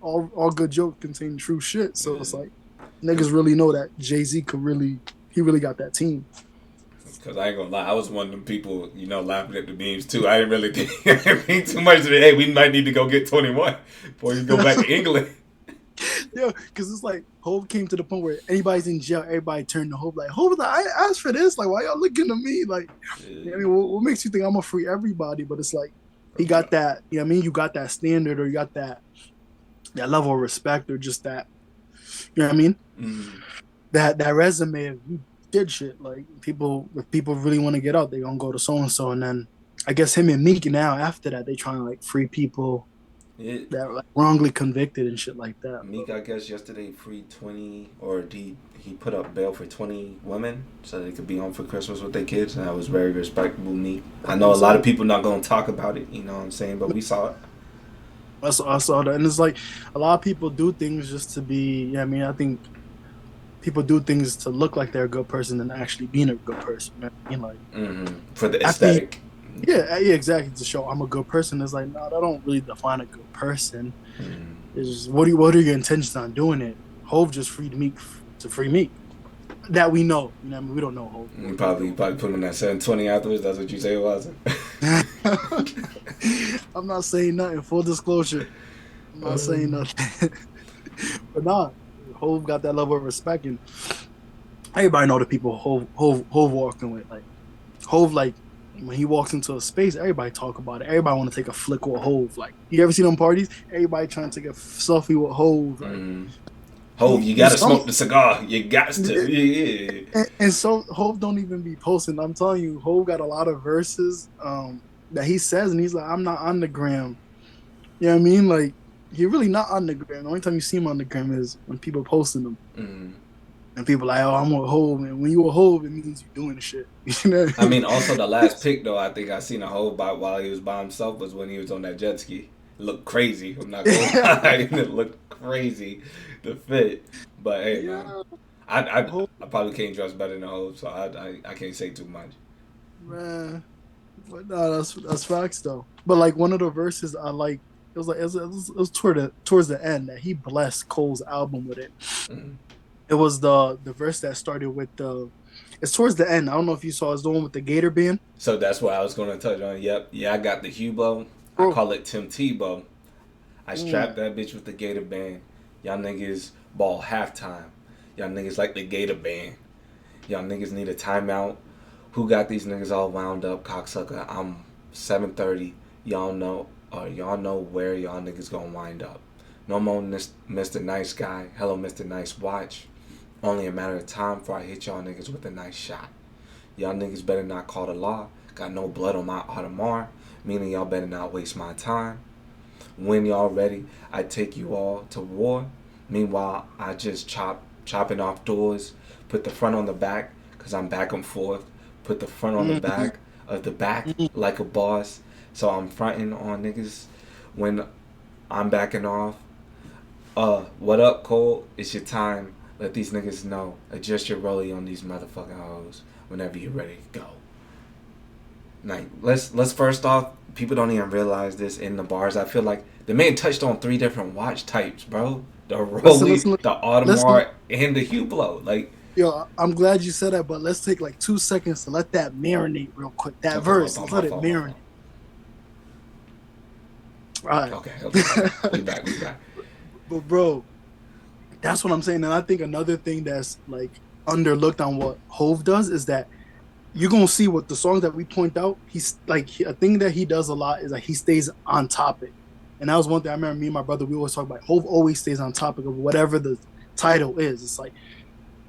all good jokes contain true shit. So it's like niggas really know that JayZ he really got that team. Because I ain't gonna lie, I was one of them people, laughing at the memes too. I didn't really think too much of it. Hey, we might need to go get 21 before you go back to England. Yeah, because it's like Hove came to the point where anybody's in jail, everybody turned to Hove like, Hove, like, I asked for this. Like, why y'all looking at me? Like, I mean, what makes you think I'm gonna free everybody? But it's like he got that. You know what I mean? You got that standard, or you got that level of respect, or just that. You know what I mean? Mm. That resume of you did shit. Like if people really want to get out, they gonna go to so and so, and then I guess him and Meek now after that they trying to like free people that are like wrongly convicted and shit like that. Meek, I guess yesterday freed 20, or he put up bail for 20 women so they could be home for Christmas with their kids, and that was very respectable. Meek. I know a lot of people not gonna talk about it, you know what I'm saying, but we saw it. I saw that, and it's like a lot of people do things just to be. Yeah, I mean, I think people do things to look like they're a good person than actually being a good person. You know what I mean, like for the aesthetic. Yeah, exactly. To show I'm a good person, it's like no, that don't really define a good person. Is what are your intentions on doing it? Hove just freed Meek to free Meek. That we know. You know what I mean? We don't know Hove. You We probably don't you probably put him in that 720 afterwards. That's what you say it was. know. I'm not saying nothing. Full disclosure. I'm not saying nothing. But nah, Hove got that level of respect, and everybody know the people Hove walking with. Like Hove, like when he walks into a space, everybody talk about it. Everybody want to take a flick with Hove. Like you ever see them parties? Everybody trying to take a selfie with Hove. Like Hove, you you gotta some smoke the cigar. You got to. Yeah. and so Hove don't even be posting. I'm telling you, Hove got a lot of verses that he says, and he's like, I'm not on the gram. You know what I mean? Like he really not on the gram. The only time you see him on the gram is when people posting them. And people like, oh, I'm a Hove, and when you a Hove, it means you doing the shit. You know what I I mean? mean, also the last pick though, I think I seen a Hove by while he was by himself was when he was on that jet ski. It looked crazy. I'm not gonna lie, it looked crazy to fit. But hey, man, Yeah, Hove, I probably can't dress better than Hove, so I can't say too much. man. But no, that's facts though. But like one of the verses I like, it was like it was towards the end that he blessed Cole's album with it. Mm. It was the verse that started with the. It's towards the end. I don't know if you saw. It's the one with the Gator band, So that's what I was gonna touch on. Yep, yeah, I got the Hubo. I bro. call it Tim Tebow. I Mm, strapped that bitch with the Gator band. Y'all niggas ball halftime. Y'all niggas like the Gator band. Y'all niggas need a timeout. Who got these niggas all wound up, cocksucker? I'm 7:30. Y'all know where y'all niggas gonna wind up. No more Mr. Nice Guy. Hello, Mr. Nice Watch. Only a matter of time before I hit y'all niggas with a nice shot. Y'all niggas better not call the law. Got no blood on my Audemars. Meaning y'all better not waste my time. When y'all ready, I take you all to war. Meanwhile, I just chopping off doors. Put the front on the back, cause I'm back and forth. Put the front on the mm, back of the back mm. like a boss. So I'm fronting on niggas when I'm backing off. What up, Cole? It's your time. Let these niggas know. Adjust your rollie on these motherfucking hoes whenever you're ready to go. Like let's first off, people don't even realize this in the bars. I feel like the man touched on three different watch types, bro. The Listen, Rolly, listen, the listen. Audemars, and the Hublot. Like, Yo, I'm glad you said that, but let's take like 2 seconds to let that marinate real quick. That okay, verse, let's my let it fault, my marinate. fault. All right. Okay. We back. But bro, that's what I'm saying. And I think another thing that's like underlooked on what Hove does is that you're gonna see what the songs that we point out. He's like a thing that he does a lot is like he stays on topic, and that was one thing I remember. Me and my brother we always talk about. Hove always stays on topic of whatever the title is. It's like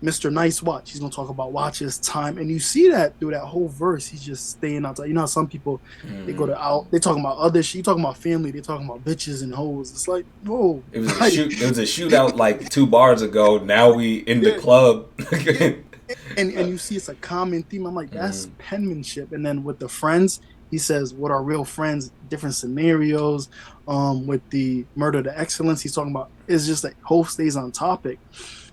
Mr. Nice Watch. He's gonna talk about watches, time, and you see that through that whole verse. He's just staying on top. You know how some people they go Mm. to out, they talking about other shit. You talking about family, they talking about bitches and hoes. It's like whoa, It was a like shoot. It was a shootout like 2 bars ago. Now we in the yeah, club. yeah. And you see it's a common theme. I'm like, that's Mm. penmanship. And then with the friends, he says, what are real friends? Different scenarios. With the murder to excellence, he's talking about it's just like Hope stays on topic.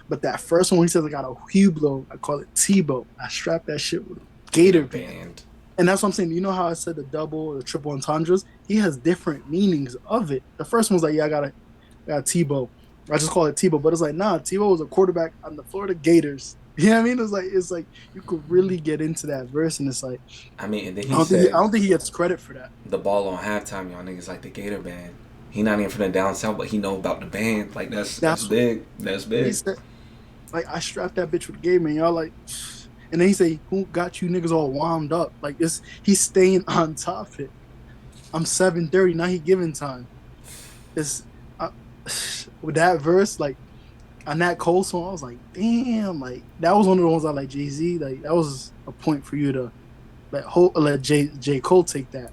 But that first one, he says, I got a Hublot, I call it Tebow. I strap that shit with a Gator gator band. band. And that's what I'm saying. You know how I said the double or the triple entendres? He has different meanings of it. The first one's like, yeah, I got Tebow. I just call it Tebow, but it's like, nah, Tebow was a quarterback on the Florida Gators. You know what I mean? It's like you could really get into that verse, and it's like I mean, and then I he don't think I said don't think he gets credit for that. the ball on halftime. Y'all niggas like the Gator band. He not even from the down south, but he know about the band. Like that's That's big. That's he big. said. Like I strapped that bitch with the game, and y'all like, and then he say, "Who got you niggas all wound up?" Like this, he's staying on top of it. I'm 7:30 now. He giving time. It's uh, with that verse, like on that Cole song, I was like, damn, like that was one of the ones I like JayZ. Like that was a point for you to let J Cole take that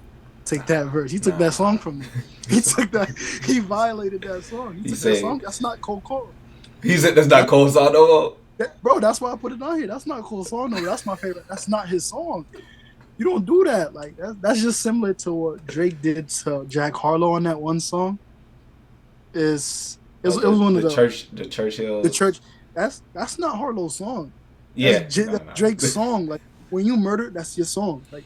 verse. He took that Nah. song from me. He took that. He violated that song. He He took that said song. That's not Cole Cole. he said that's not That, Cole song no more. bro, that's why I put it on here. That's not Cole's song. No, that's my favorite. That's not his song. You don't do that. Like that's just similar to what Drake did to Jack Harlow on that one song. It Oh, was one of the the Churchill. church. That's not Harlow's song. Yeah, That's Drake's song. Like when you murder, that's your song. Like,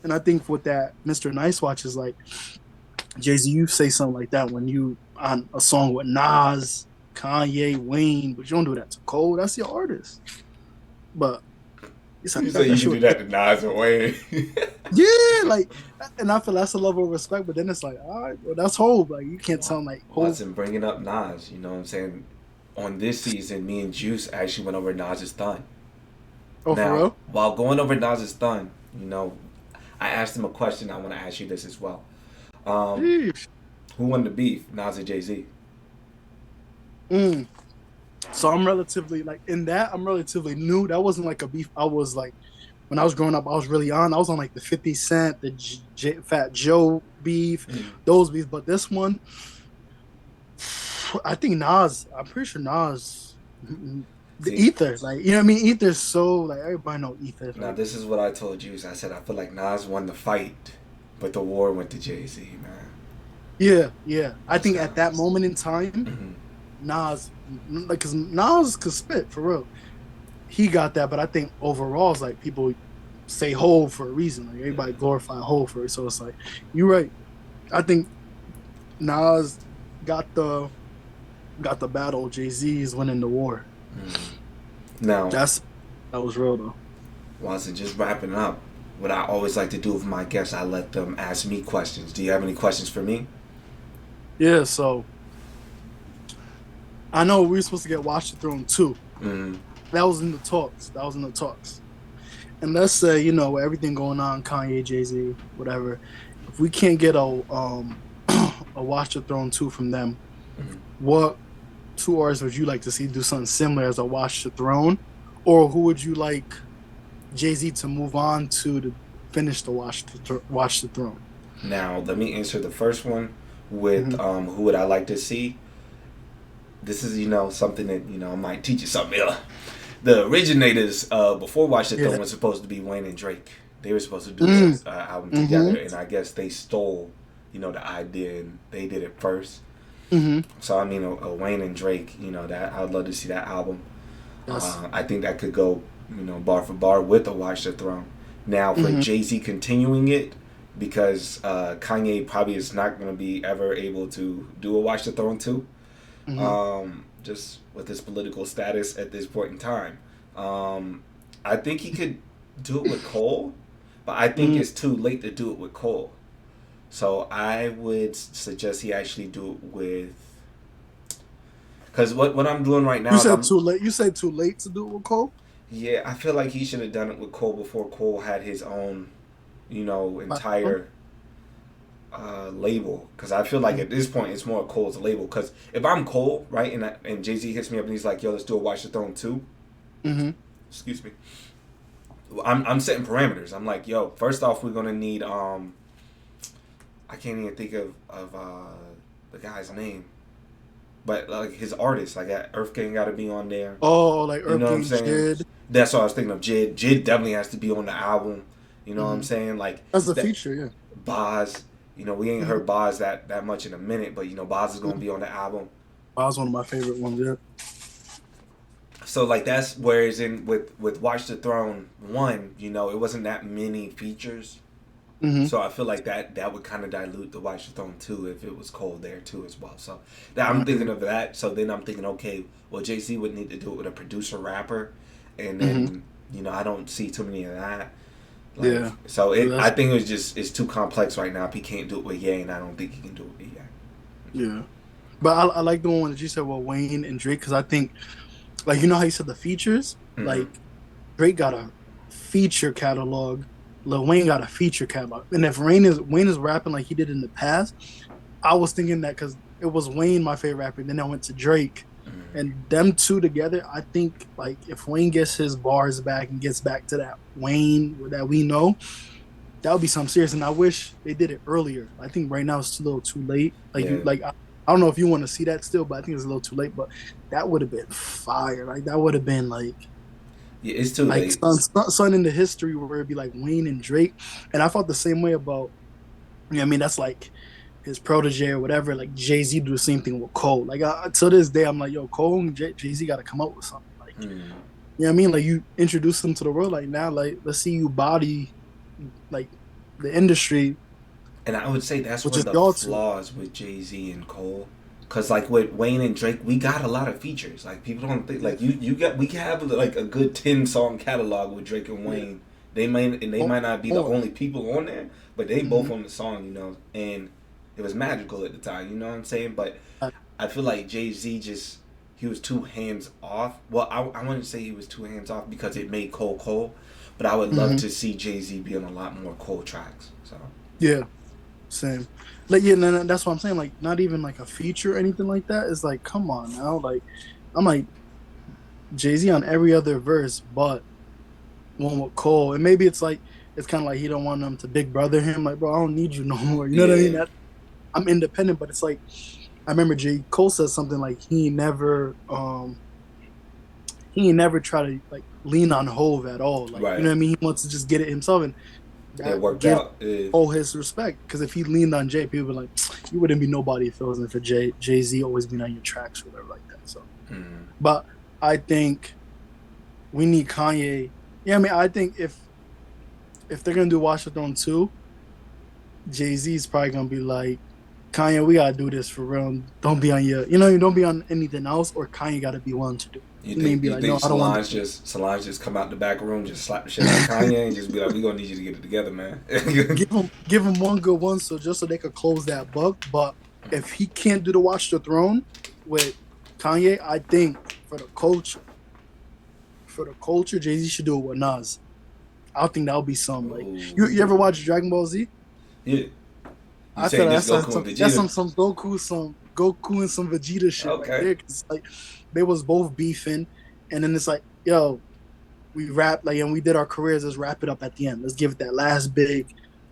and I think with that, Mr. Nice Watch is like JayZ, you say something like that when you on a song with Nas, Kanye, Wayne, but you don't do that to Cole. That's your artist. But it's You like say that you can shit do was that to Nas and Wayne. yeah, like, and I feel that's a level of respect. But then it's like, all right, well, that's Hove. Like, you can't tell him like Hove. Watson bringing up Nas, you know what I'm saying? On this season, me and Juice actually went over Nas's thun. Oh, for Now, real? while going over Nas's thun, I asked him a question. I want to ask you this as well. Um, Sheesh. who won the beef, Nas or JayZ? Mm. So I'm relatively like in that. I'm relatively new. That wasn't like a beef. I was like when I was growing up, I was really on. I was on like the 50 Cent, the Fat Joe beef, Mm. those beefs. But this one, I think Nas. I'm pretty sure Nas. The See, Ether, like you know what I mean. Ether's so like everybody know Ether. now Like this is what I told Juice. I said I feel like Nas won the fight, but the war went to JayZ, man. yeah, yeah. I That's think kind at that moment in of. time, Mm-hmm. Nas, like, cause Nas could spit for real. He got that, but I think overall, it's like people say Hov for a reason. Like everybody glorify Hov for it. So it's like you're right. I think Nas got the battle. JayZ is winning the war. Now, That's that was real though. Watson, just wrapping up. What I always like to do with my guests, I let them ask me questions. Do you have any questions for me? Yeah. So I know we were supposed to get Watch the Throne too. Mm-hmm. That was in the talks. That was in the talks. And let's say everything going on, Kanye, JayZ, whatever. If we can't get a Watch the Throne 2 from them, what two artists would you like to see do something similar as a Watch the Throne, or who would you like JayZ to move on to finish the Watch the Throne? Now, let me answer the first one with Mm-hmm. who would I like to see. This is something that I might teach you something. The originators before Watch the Yeah. Throne was supposed to be Wayne and Drake. They were supposed to do Mm. the album Mm-hmm. together, and I guess they stole the idea and they did it first. Mm-hmm. So I mean, a Wayne and Drake, that I'd love to see that album. Yes. I think that could go, bar for bar with the Watch the Throne. Now for Mm-hmm. JayZ continuing it, because Kanye probably is not going to be ever able to do a Watch the Throne 2, Mm-hmm. just with his political status at this point in time. I think he could do it with Cole, but I think Mm. it's too late to do it with Cole. So I would suggest he actually do it with. Because what I'm doing right now You is said too late. You said too late to do it with Cole. yeah, I feel like he should have done it with Cole before Cole had his own, entire label. Because I feel like at this point it's more Cole's label. Because if I'm Cole, right, and JayZ hits me up and he's like, "Yo, let's do a Watch the Throne 2." Mm-hmm. Excuse me. I'm setting parameters. I'm like, "Yo, first off, we're gonna need I can't even think of the guy's name." But like his artist, like Earth Gang got to be on there. Oh, like You know what I'm Earthling saying? Jid. That's what I was thinking of. Jid. Jid definitely has to be on the album. You know what I'm Mm-hmm. saying? Like That's a that feature, yeah. Boz. We ain't Mm-hmm. heard Boz that much in a minute, but Boz is gonna be on the album. That was one of my favorite ones, yeah. So like that's whereas in with Watch the Throne 1, it wasn't that many features. Mm-hmm. So I feel like that would kind of dilute the Watch the Throne 2 if it was Cole there too as well. So that I'm thinking of that. So then I'm thinking, okay, well JayZ would need to do it with a producer rapper, and then I don't see too many of that. Like, Yeah. so That's, I think it's too complex right now. If he can't do it with Ye, and I don't think he can do it with Ye. yeah. But I like the one that you said, well, Wayne and Drake, because I think, like, how you said the features? Mm-hmm. Like, Drake got a feature catalog. Lil Wayne got a feature catalog. And if Wayne is rapping like he did in the past, I was thinking that because it was Wayne, my favorite rapper, then I went to Drake. And them two together, I think, like, if Wayne gets his bars back and gets back to that Wayne that we know, that would be something serious. And I wish they did it earlier. I think right now it's a little too late. Like Yeah. I don't know if you want to see that still, but I think it's a little too late. But that would have been fire. Like that would have been like Yeah, it's too late. son in the history where it'd be like Wayne and Drake. And I felt the same way about I mean that's like his protege or whatever. Like JayZ do the same thing with Cole. Like to this day, I'm like, yo, Cole and JayZ got to come up with something. Like you know what I mean? Like you introduce them to the world. Like now, like let's see you body like the industry And I would say that's which one is of the y'all two. flaws with JayZ and Cole. Cause like with Wayne and Drake, we got a lot of features. Like people don't think Yeah, like you got we can have like a good 10 song catalog with Drake and yeah. Wayne. They More, might not be the more. only people on there, but they both Mm-hmm. on the song, and it was magical at the time. You know what I'm saying? But I feel like JayZ just he was too hands off. Well, I wouldn't say he was too hands off because it made Cole Cole, but I would love Mm-hmm. to see JayZ be on a lot more Cole tracks. So. Yeah, same. Like yeah, no, no, that's what I'm saying. Like not even like a feature or anything like that. It's like come on now. Like I'm like Jay-Z on every other verse, but one with Cole. And maybe it's like it's kind of like he don't want them to big brother him. Like bro, I don't need you no more. You know what I mean? Yeah. That I'm independent, but it's like I remember J. Cole said something like he ain't never try to like lean on Hove at all. Like you know Right. what I mean? He wants to just get it himself, and It that worked gives out. Yeah. all his respect. Because if he leaned on Jay, people would be like, you wouldn't be nobody if it wasn't for Jay Z always being on your tracks or whatever like that. So, Mm. but I think we need Kanye. Yeah, I mean, I think if they're gonna do Watch the Throne 2, Jay Z is probably gonna be like, Kanye, we gotta do this for real. Don't be on you don't be on anything else, or Kanye gotta be one to do. You He may think be you like, think no, I don't want Solange just come out the back room, just slap the shit out of Kanye, and just be like, "We gonna need you to get it together, man." give him one good one, so just so they could close that book. But if he can't do the Watch the Throne with Kanye, I think for the culture, Jay Z should do it with Nas. I think that would be some like you ever Ooh. watch Dragon Ball Z? Yeah. You I feel saying like this Goku and that's Vegeta? some Goku and some Vegeta shit right Okay. there. Cause like they was both beefing, and then it's like, yo, we rap like and we did our careers. Let's wrap it up at the end. Let's give it that last big,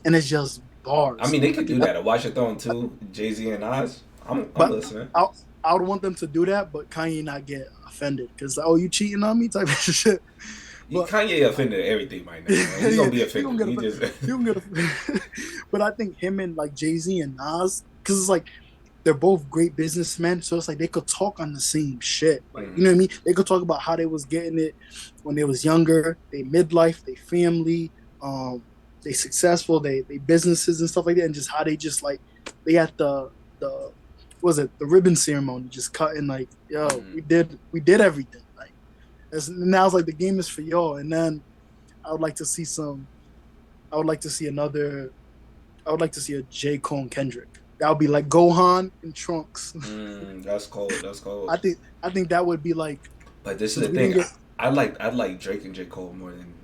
and it's just I bars. mean, they I could think do that, that. A Watch Your Throne too. JayZ and Nas. I'm but listening. I would want them to do that, but Kanye not get offended because like, oh, you cheating on me type of shit. But Kanye offended everything right now, man. He gonna yeah, be he gonna offended. get He offended. just. He gonna get offended. But I think him and like Jay Z and Nas, because it's like they're both great businessmen, so it's like they could talk on the same shit. Like you know what I mean? They could talk about how they was getting it when they was younger, they midlife, they family, they successful, they businesses and stuff like that, and just how they just like they had the what was it the ribbon ceremony, just cutting like yo, we did everything like. Now it's like the game is for y'all, and then I would like to see some. I would like to see another. I would like to see a J. Cole and Kendrick. That would be like Gohan and Trunks. That's cold. That's cold. I think that would be like But this is since the we didn't thing. get I like Drake and J Cole more than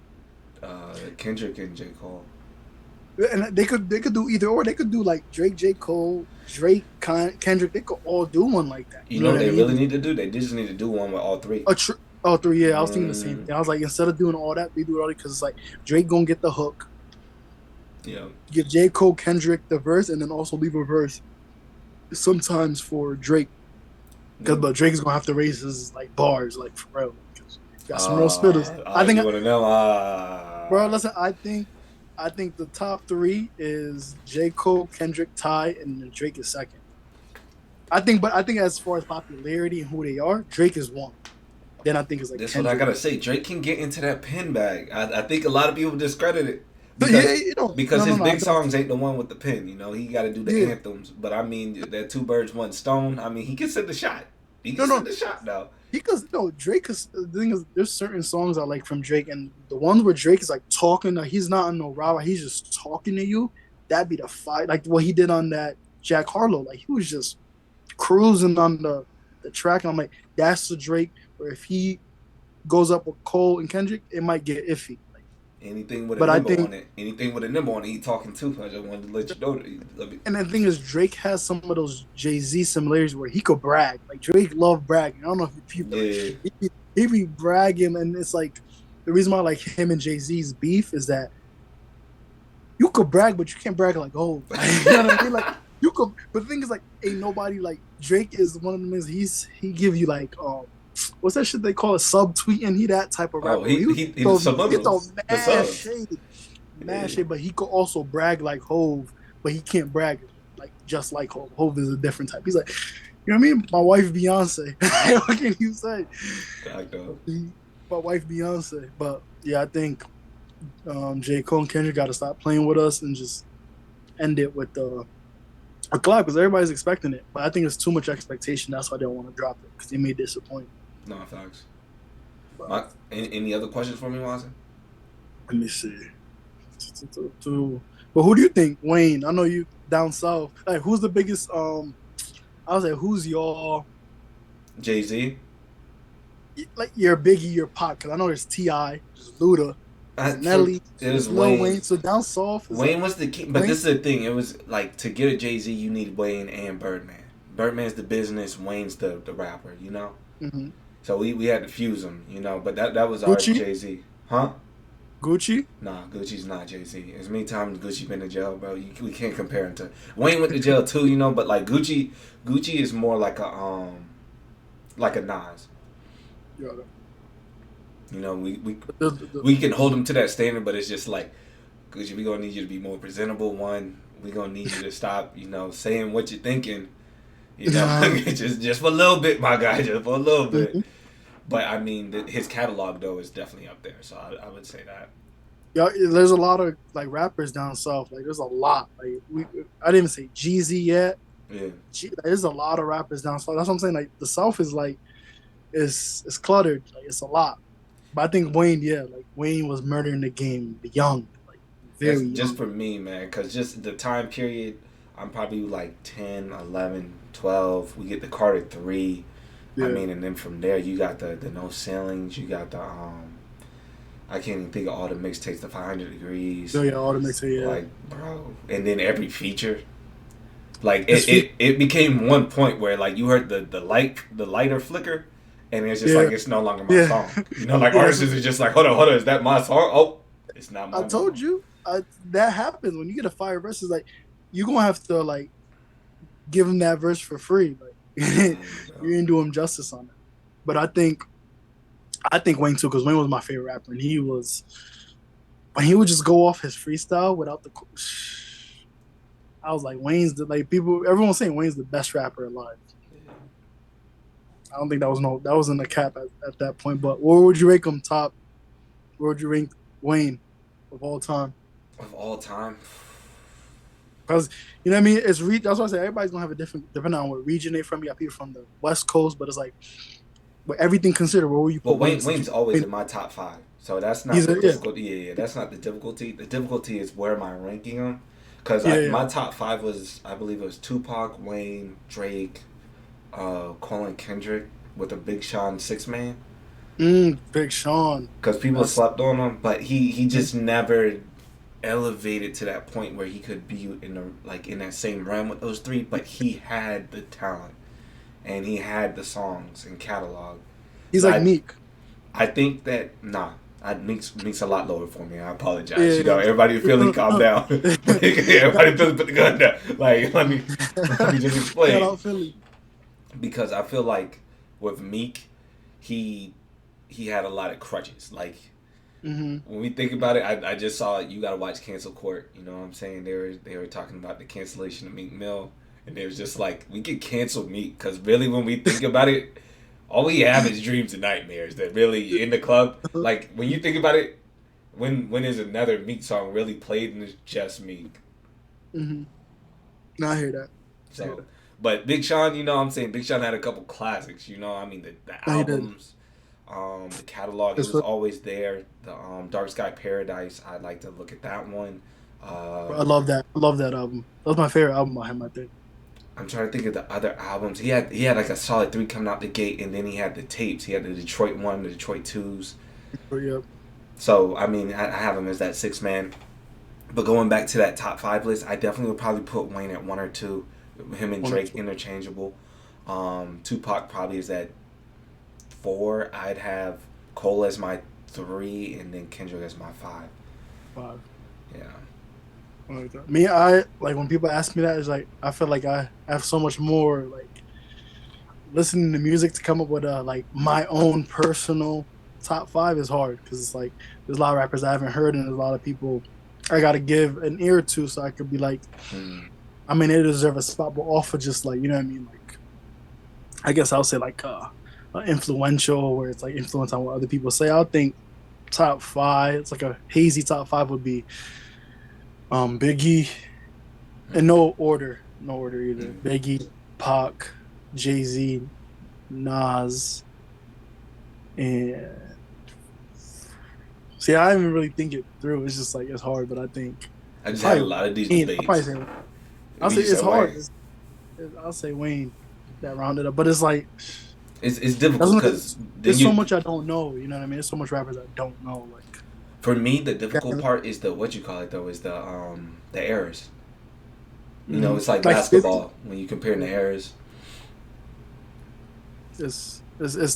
Kendrick and J Cole. and they could do either or. They could do like Drake, J. Cole, Kendrick. They could all do one like that. You You know know what what I they mean? really need to do? They just need to do one with all three. Oh, three. Yeah, I was thinking the same Mm, thing. I was like, instead of doing all that, they do it all because it's like Drake gonna get the hook, yeah. give J. Cole, Kendrick the verse, and then also leave a verse sometimes for Drake. Because Yeah. but Drake is gonna have to raise his like bars like for real. Because got some real spitters. I think, You want to know? bro. Listen, I think the top three is J. Cole, Kendrick, Ty, and then Drake is second. But I think as far as popularity and who they are, Drake is one. Then I think it's like That's what I Kendrick. gotta say. Drake can get into that pin bag. I think a lot of people discredit it But yeah, because no, no, his no, I big don't. songs ain't the one with the pin. He got to do the Yeah, anthems. But I mean, that two birds, one stone. I mean, he can send the shot. He can no, send no. the shot though. Because no, Drake is the thing is there's certain songs I like from Drake, and the ones where Drake is like talking, like he's not on no rah, he's just talking to you. That'd be the fight, like what he did on that Jack Harlow. Like he was just cruising on the track, and I'm like, that's the Drake. Where if he goes up with Cole and Kendrick, it might get iffy. Like, Anything with a but I number think, on it. Anything with a number on it. He talking too. I just wanted to let you know. and the thing is, Drake has some of those Jay Z similarities where he could brag. Like Drake love bragging. I don't know if you people like Yeah. he be bragging, and it's like the reason why I like him and Jay Z's beef is that you could brag, but you can't brag like oh, you know what I mean? Like you could, but the thing is like ain't nobody like Drake is one of them is he give you like what's that shit they call it subtweeting? He that type of Oh, rapper. He he the throw subliminals, the mad subs. shade, mad Yeah. shade, but he could also brag like Hove, but he can't brag like just like Hove. Hove is a different type. He's like, you know what I mean? My wife Beyonce. What can you say? Fact though. My wife Beyonce. But yeah, I think J. Cole and Kendrick got to stop playing with us and just end it with a collab because everybody's expecting it. But I think it's too much expectation. That's why they don't want to drop it because they may disappoint. No facts. But Any other questions for me, Watson? let me see. But who do you think, Wayne? I know you down south. Like, who's the biggest? I was like, who's your JayZ. like your Biggie, your Pac? Because I know there's Ti, there's Luda, there's Nelly, It was there's Lil Wayne. Wayne. So down south, Wayne was the king, but Wayne? this is the thing. It was like to get a JayZ, you need Wayne and Birdman. Birdman's the business, Wayne's the rapper. You know. Mm-hmm. So we had to fuse them, you know. But that was our Gucci? JayZ, huh? Gucci. Nah, Gucci's not JayZ. As many times Gucci been to jail, bro. We can't compare him to Wayne went to jail too, you know. But like Gucci is more like a Nas. Yeah. You know, The- we can hold him to that standard, but it's just like Gucci, we gonna need you to be more presentable. One, we gonna need you to stop, you know, saying what you're thinking. You know, just for a little bit, my guy, just for a little bit. Mhm. But I mean, his catalog though is definitely up there, so I would say that. Yeah, there's a lot of like rappers down south. Like, there's a lot. Like, I didn't even say JayZ yet. Yeah. There's a lot of rappers down south. That's what I'm saying. Like, the south is like, it's cluttered. Like, it's a lot. But I think Wayne, yeah, like Wayne was murdering the game young, like very That's young. just for me, man, because just the time period, I'm probably like 10, 11, 12. We get the Carter 3. Yeah. I mean, and then from there, you got the No Ceilings. You got the, I can't even think of all the mixtapes, the 500 Degrees. So yeah, all the mixer, yeah. Like, bro. And then every feature. Like, it became one point where, like, you heard the lighter flicker, and it's just like, it's no longer my song. You know, like, artists are just like, hold on, is that my song? Oh, it's not my I told you, that happens when you get a fire verse. Is like, you're gonna have to like give him that verse for free. Like, you didn't do him justice on it. But I think Wayne too, because Wayne was my favorite rapper, and he would just go off his freestyle without the. I was like, Wayne's everyone's saying Wayne's the best rapper alive. I don't think that wasn't a cap at that point. But where would you rank him top? Where would you rank Wayne of all time? Of all time? Because, you know what I mean? That's why I say everybody's going to have a depending on what region they're from. You got people from the West Coast, but it's like, with everything considered, where will you put Wayne? Wayne's always in my top 5. So that's not the difficulty. Yeah, that's not the difficulty. The difficulty is where am I ranking them? Because my top 5 was, I believe it was Tupac, Wayne, Drake, Colin Kendrick with a Big Sean 6-man. Big Sean. Because people slept on him, but he just never elevated to that point where he could be in that same realm with those 3. But he had the talent, and he had the songs and catalog. He's like Meek. I think that Meek's a lot lower for me. I apologize. Yeah, you know, everybody in Philly, calm down. Everybody in Philly, put the gun down. Like, let me just explain. Shout out Philly. Because I feel like with Meek, he had a lot of crutches. Like, when we think about it, I just saw you got to watch Cancel Court. You know what I'm saying? They were talking about the cancellation of Meek Mill, and they was just like, we could cancel Meek because really, when we think about it, all we have is dreams and nightmares. That really in the club, like when you think about it, when is another Meek song really played and it's just Meek? No, I hear that. So. But Big Sean, you know what I'm saying? Big Sean had a couple classics, you know? I mean, the albums, the catalog, it was always there. The Dark Sky Paradise, I'd like to look at that one. I love that. I love that album. That was my favorite album by him, I think. I'm trying to think of the other albums. He had like a solid 3 coming out the gate, and then he had the tapes. He had the Detroit 1, the Detroit 2s. Yep. So, I mean, I have him as that 6-man. But going back to that top 5 list, I definitely would probably put Wayne at 1 or 2. Him and Drake interchangeable. Tupac probably is at 4. I'd have Cole as my 3, and then Kendrick as my 5. 5. Yeah. Me, I like when people ask me that. It's like I feel like I have so much more like listening to music to come up with like my own personal top 5 is hard because it's like there's a lot of rappers I haven't heard and there's a lot of people I gotta give an ear to so I could be like. I mean, they deserve a spot, but off of just like, you know what I mean? Like, I guess I'll say like influential, where it's like influence on what other people say. I think top 5, it's like a hazy top 5 would be Biggie, In no order. No order either. Mm. Biggie, Pac, JayZ, Nas, and see, I didn't really think it through. It's just like it's hard, but I think I just had a probably lot of these Wayne. I'll probably debates. say I'll say You it's said hard. Wayne. I'll say Wayne that rounded up, but it's like It's difficult because then there's so you. much I don't know. You know what I mean? There's so much rappers I don't know. Like For me, the difficult that, part is the what you call it though is the errors. You know, it's like 50. basketball when you comparing the errors. It's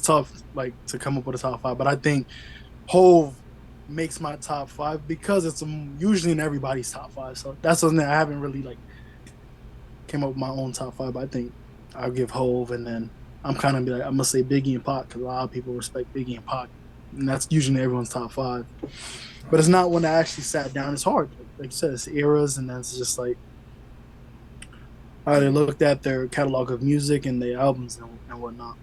tough like to come up with a top five, but I think Hove makes my top five because it's usually in everybody's top five. So that's something that I haven't really like came up with my own top five. But I think I'll give Hove, and then I'm kind of be like I'm gonna say Biggie and Pac because a lot of people respect Biggie and Pac, and that's usually everyone's top five. But it's not when I actually sat down. It's hard, like you said, it's eras, and that's just like how they looked at their catalog of music and their albums and whatnot.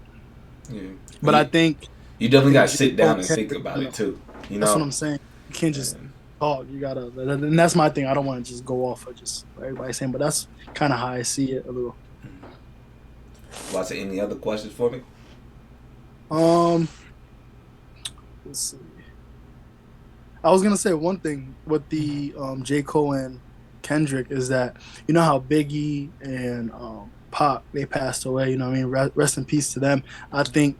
Yeah. But I think you definitely think got to sit down and think Kendrick, about it too. You that's what know. I'm saying. You can't just talk. You gotta, and that's my thing. I don't want to just go off of just what everybody's saying, but that's kind of how I see it a little. Watson, any other questions for me? Let's see. I was gonna say one thing with the J. Cole and Kendrick is that you know how Biggie and Pop they passed away. You know what I mean? Rest in peace to them. I think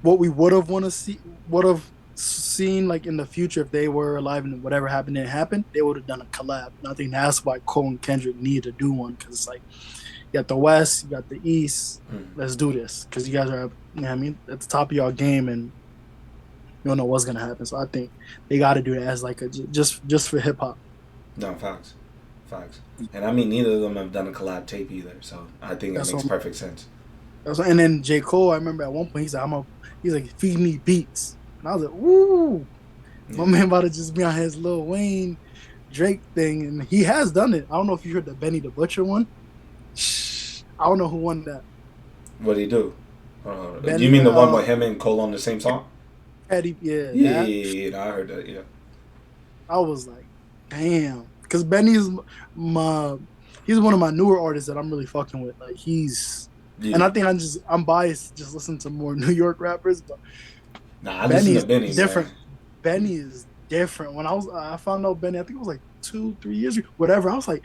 what we would have seen like in the future if they were alive and whatever happened didn't happen, they would have done a collab. And I think that's why Cole and Kendrick need to do one because it's like you got the West, you got the East. Let's do this because you guys are, you know what I mean, at the top of your game and you don't know what's gonna happen. So I think they got to do that as like a just for hip hop. No, facts. And I mean, neither of them have done a collab tape either, so I think it makes perfect sense. And then J. Cole, I remember at one point he's like feed me beats, and I was like, woo, my man about to just be on his Lil Wayne Drake thing, and he has done it. I don't know if you heard the Benny the Butcher one. I don't know who won that. What did he do? You mean the one with him and Cole on the same song? Eddie, yeah, I heard that. Yeah, I was like, damn, because Benny's he's one of my newer artists that I'm really fucking with. Like and I think I'm biased just listening to more New York rappers, but I listen to Benny. Different. Man. Benny is different. When I found out Benny, I think it was like 2-3 years ago, whatever. I was like,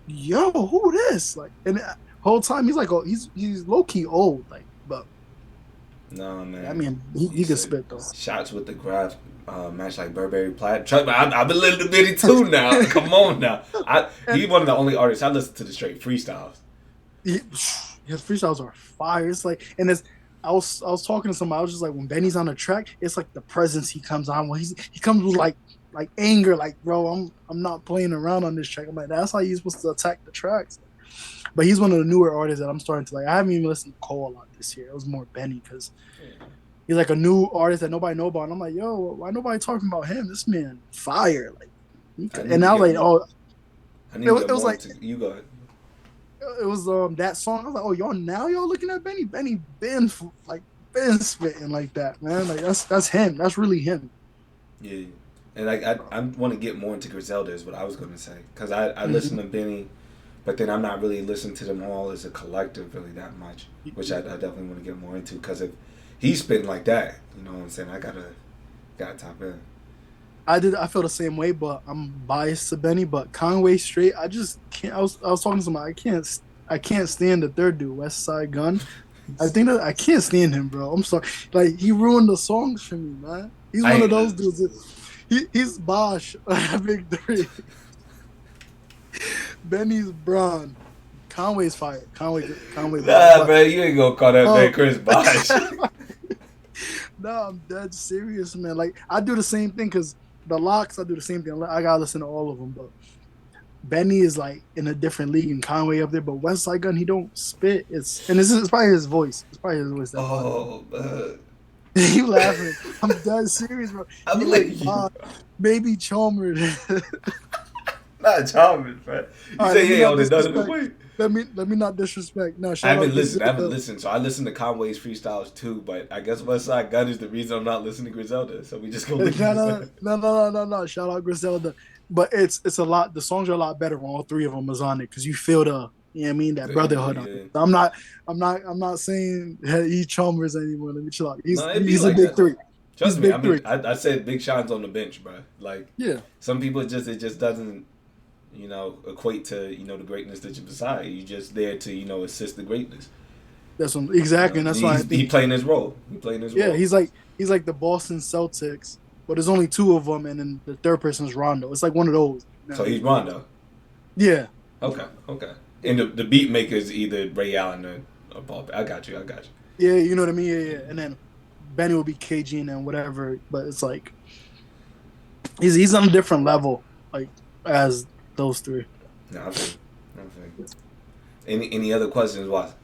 yo, who this? Like, and the whole time he's like, oh, he's low key old, like, but. No, man. I mean, he can spit though. Shots with the graph match like Burberry Plaid. I've been listening to Benny too now. Come on now. He's one of the only artists I listen to the straight freestyles. His freestyles are fire. It's like, and I was talking to somebody. I was just like, when Benny's on the track, it's like the presence he comes on when he comes with like anger. Like, bro, I'm not playing around on this track. I'm like, that's how you're supposed to attack the tracks. But he's one of the newer artists that I'm starting to like. I haven't even listened to Cole a lot this year. It was more Benny because he's like a new artist that nobody know about. And I'm like, yo, why nobody talking about him? This man fire. Like, and I was like, oh, it was like you go ahead. It was that song. I was like, oh, y'all looking at Benny. Benny been spitting like that, man. Like that's him. That's really him. Yeah, and like I want to get more into Griselda is what I was gonna say because I listen to Benny. But then I'm not really listening to them all as a collective really that much, which I definitely want to get more into because if he's spitting like that, you know what I'm saying, I gotta top in. I feel the same way, but I'm biased to Benny. But Conway straight, I just can't. I was talking to somebody. I can't stand the third dude, West Side Gun. I think that I can't stand him, bro. I'm sorry. Like he ruined the songs for me, man. He's one of those dudes. He's Bosch. Big three. Benny's Braun. Conway's fired. Conway. Nah, man, you ain't gonna call that man Chris Bosh. No, I'm dead serious, man. Like I do the same thing because the locks. I do the same thing. I gotta listen to all of them, but Benny is like in a different league and Conway up there. But West Side Gun, he don't spit. It's probably his voice. It's probably his voice. Man. You laughing? I'm dead serious, bro. I'm like, baby Chalmers. Not Chalmers, man. You say he ain't on another way. let me not disrespect. No, I shout out haven't listened. I haven't Griselda. listened. So I listen to Conway's freestyles too, but I guess West Side Gun is the reason I'm not listening to Griselda. So we just gonna No, leave no, it no, there. no, no, no, no. Shout out Griselda. But it's a lot. The songs are a lot better when all three of them is on it because you feel the, you know what I mean, that The energy, brotherhood on it. yeah. I'm not saying he Chalmers anymore. Let me chill out. No, He's it'd be he's a like big that. three. He's Trust me. I big mean, three. I said Big Sean's on the bench, bro. Like Yeah, some people, it just doesn't, equate to the greatness that you desire. You just there to assist the greatness. that's what, exactly, and that's why I He think. playing his role. He playing his Yeah, role. he's like the Boston Celtics, but there's only two of them, and then the third person is Rondo. It's like one of those. You know So what I he's mean? Rondo. Yeah, he's Okay, Rondo. okay. And the beat maker is either Ray Allen or Paul. I got you. I got you. Yeah, you know what I mean. Yeah, yeah. And then Benny will be KG and then whatever, but it's like he's on a different level, like as those three. No, I feel you. I feel you. Any other questions, Watson?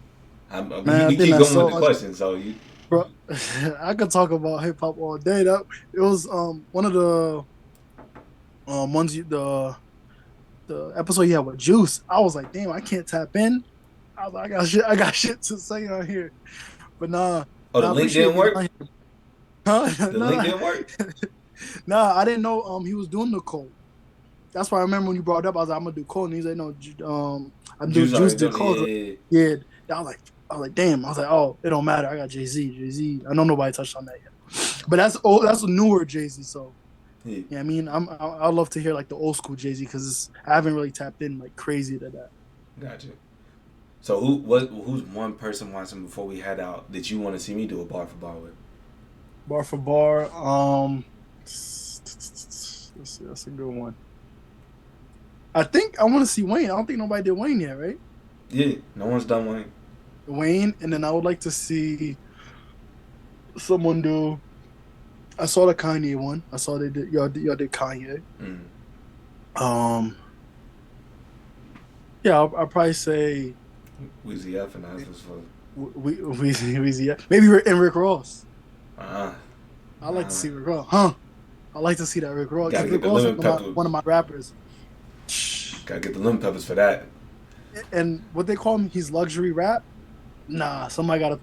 Man, I We think keep that's going with so the much, questions, so you. bro. I could talk about hip hop all day. That it was one of the ones the episode you had with Juice. I was like, damn, I can't tap in. I was like, I got shit to say on here, but Oh, the I link appreciate didn't being work. on here. Huh? The link didn't work. I didn't know he was doing the code. That's why I remember when you brought it up. I was like, I'm gonna do code, and he's like, no, I'm doing Juice Juice already did done it. code. Yeah, Yeah, I was like, damn. I was like, oh, it don't matter. I got JayZ. I know nobody touched on that yet, but that's a newer JayZ. So yeah. Yeah. yeah, I mean, I'd love to hear like the old school JayZ because I haven't really tapped in like crazy to that. Gotcha. So who's one person, Watson, before we head out that you want to see me do a bar for bar with? Bar for bar, let's see, that's a good one. I think I want to see Wayne. I don't think nobody did Wayne yet, right? Yeah, no one's done Wayne. Wayne, and then I would like to see someone do. I saw the Kanye one. I saw they did y'all did Kanye. Mm. Um, yeah, I'll probably say Weezy F and that's what's for. yeah. Maybe Rick Ross. Uh, I like to see Rick Ross, huh? I like to see that Rick Ross. gotta Because get Rick the Ross is lemon pepper. one of my rappers. Gotta get the lemon peppers for that. And what they call him, he's luxury rap. Nah, somebody gotta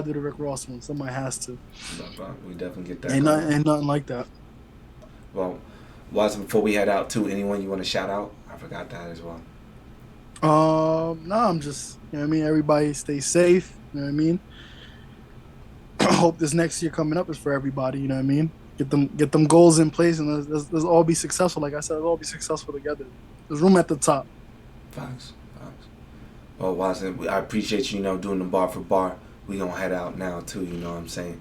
do the Rick Ross one. Somebody has to. We definitely get that. Ain't nothing like that. Well, Watson, before we head out too, anyone you want to shout out? I forgot that as well. No, I'm just, you know what I mean? Everybody stay safe, you know what I mean? I hope this next year coming up is for everybody, you know what I mean? Get them goals in place and let's all be successful. Like I said, let's all be successful together. There's room at the top. Thanks. Well, Watson, I appreciate you, doing the bar for bar. We gonna head out now too, you know what I'm saying?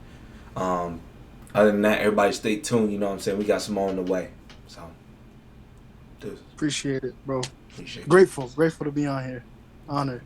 Other than that, everybody stay tuned, you know what I'm saying? We got some more on the way. So, dude. Appreciate it, bro. Appreciate you. Grateful to be on here. Honored.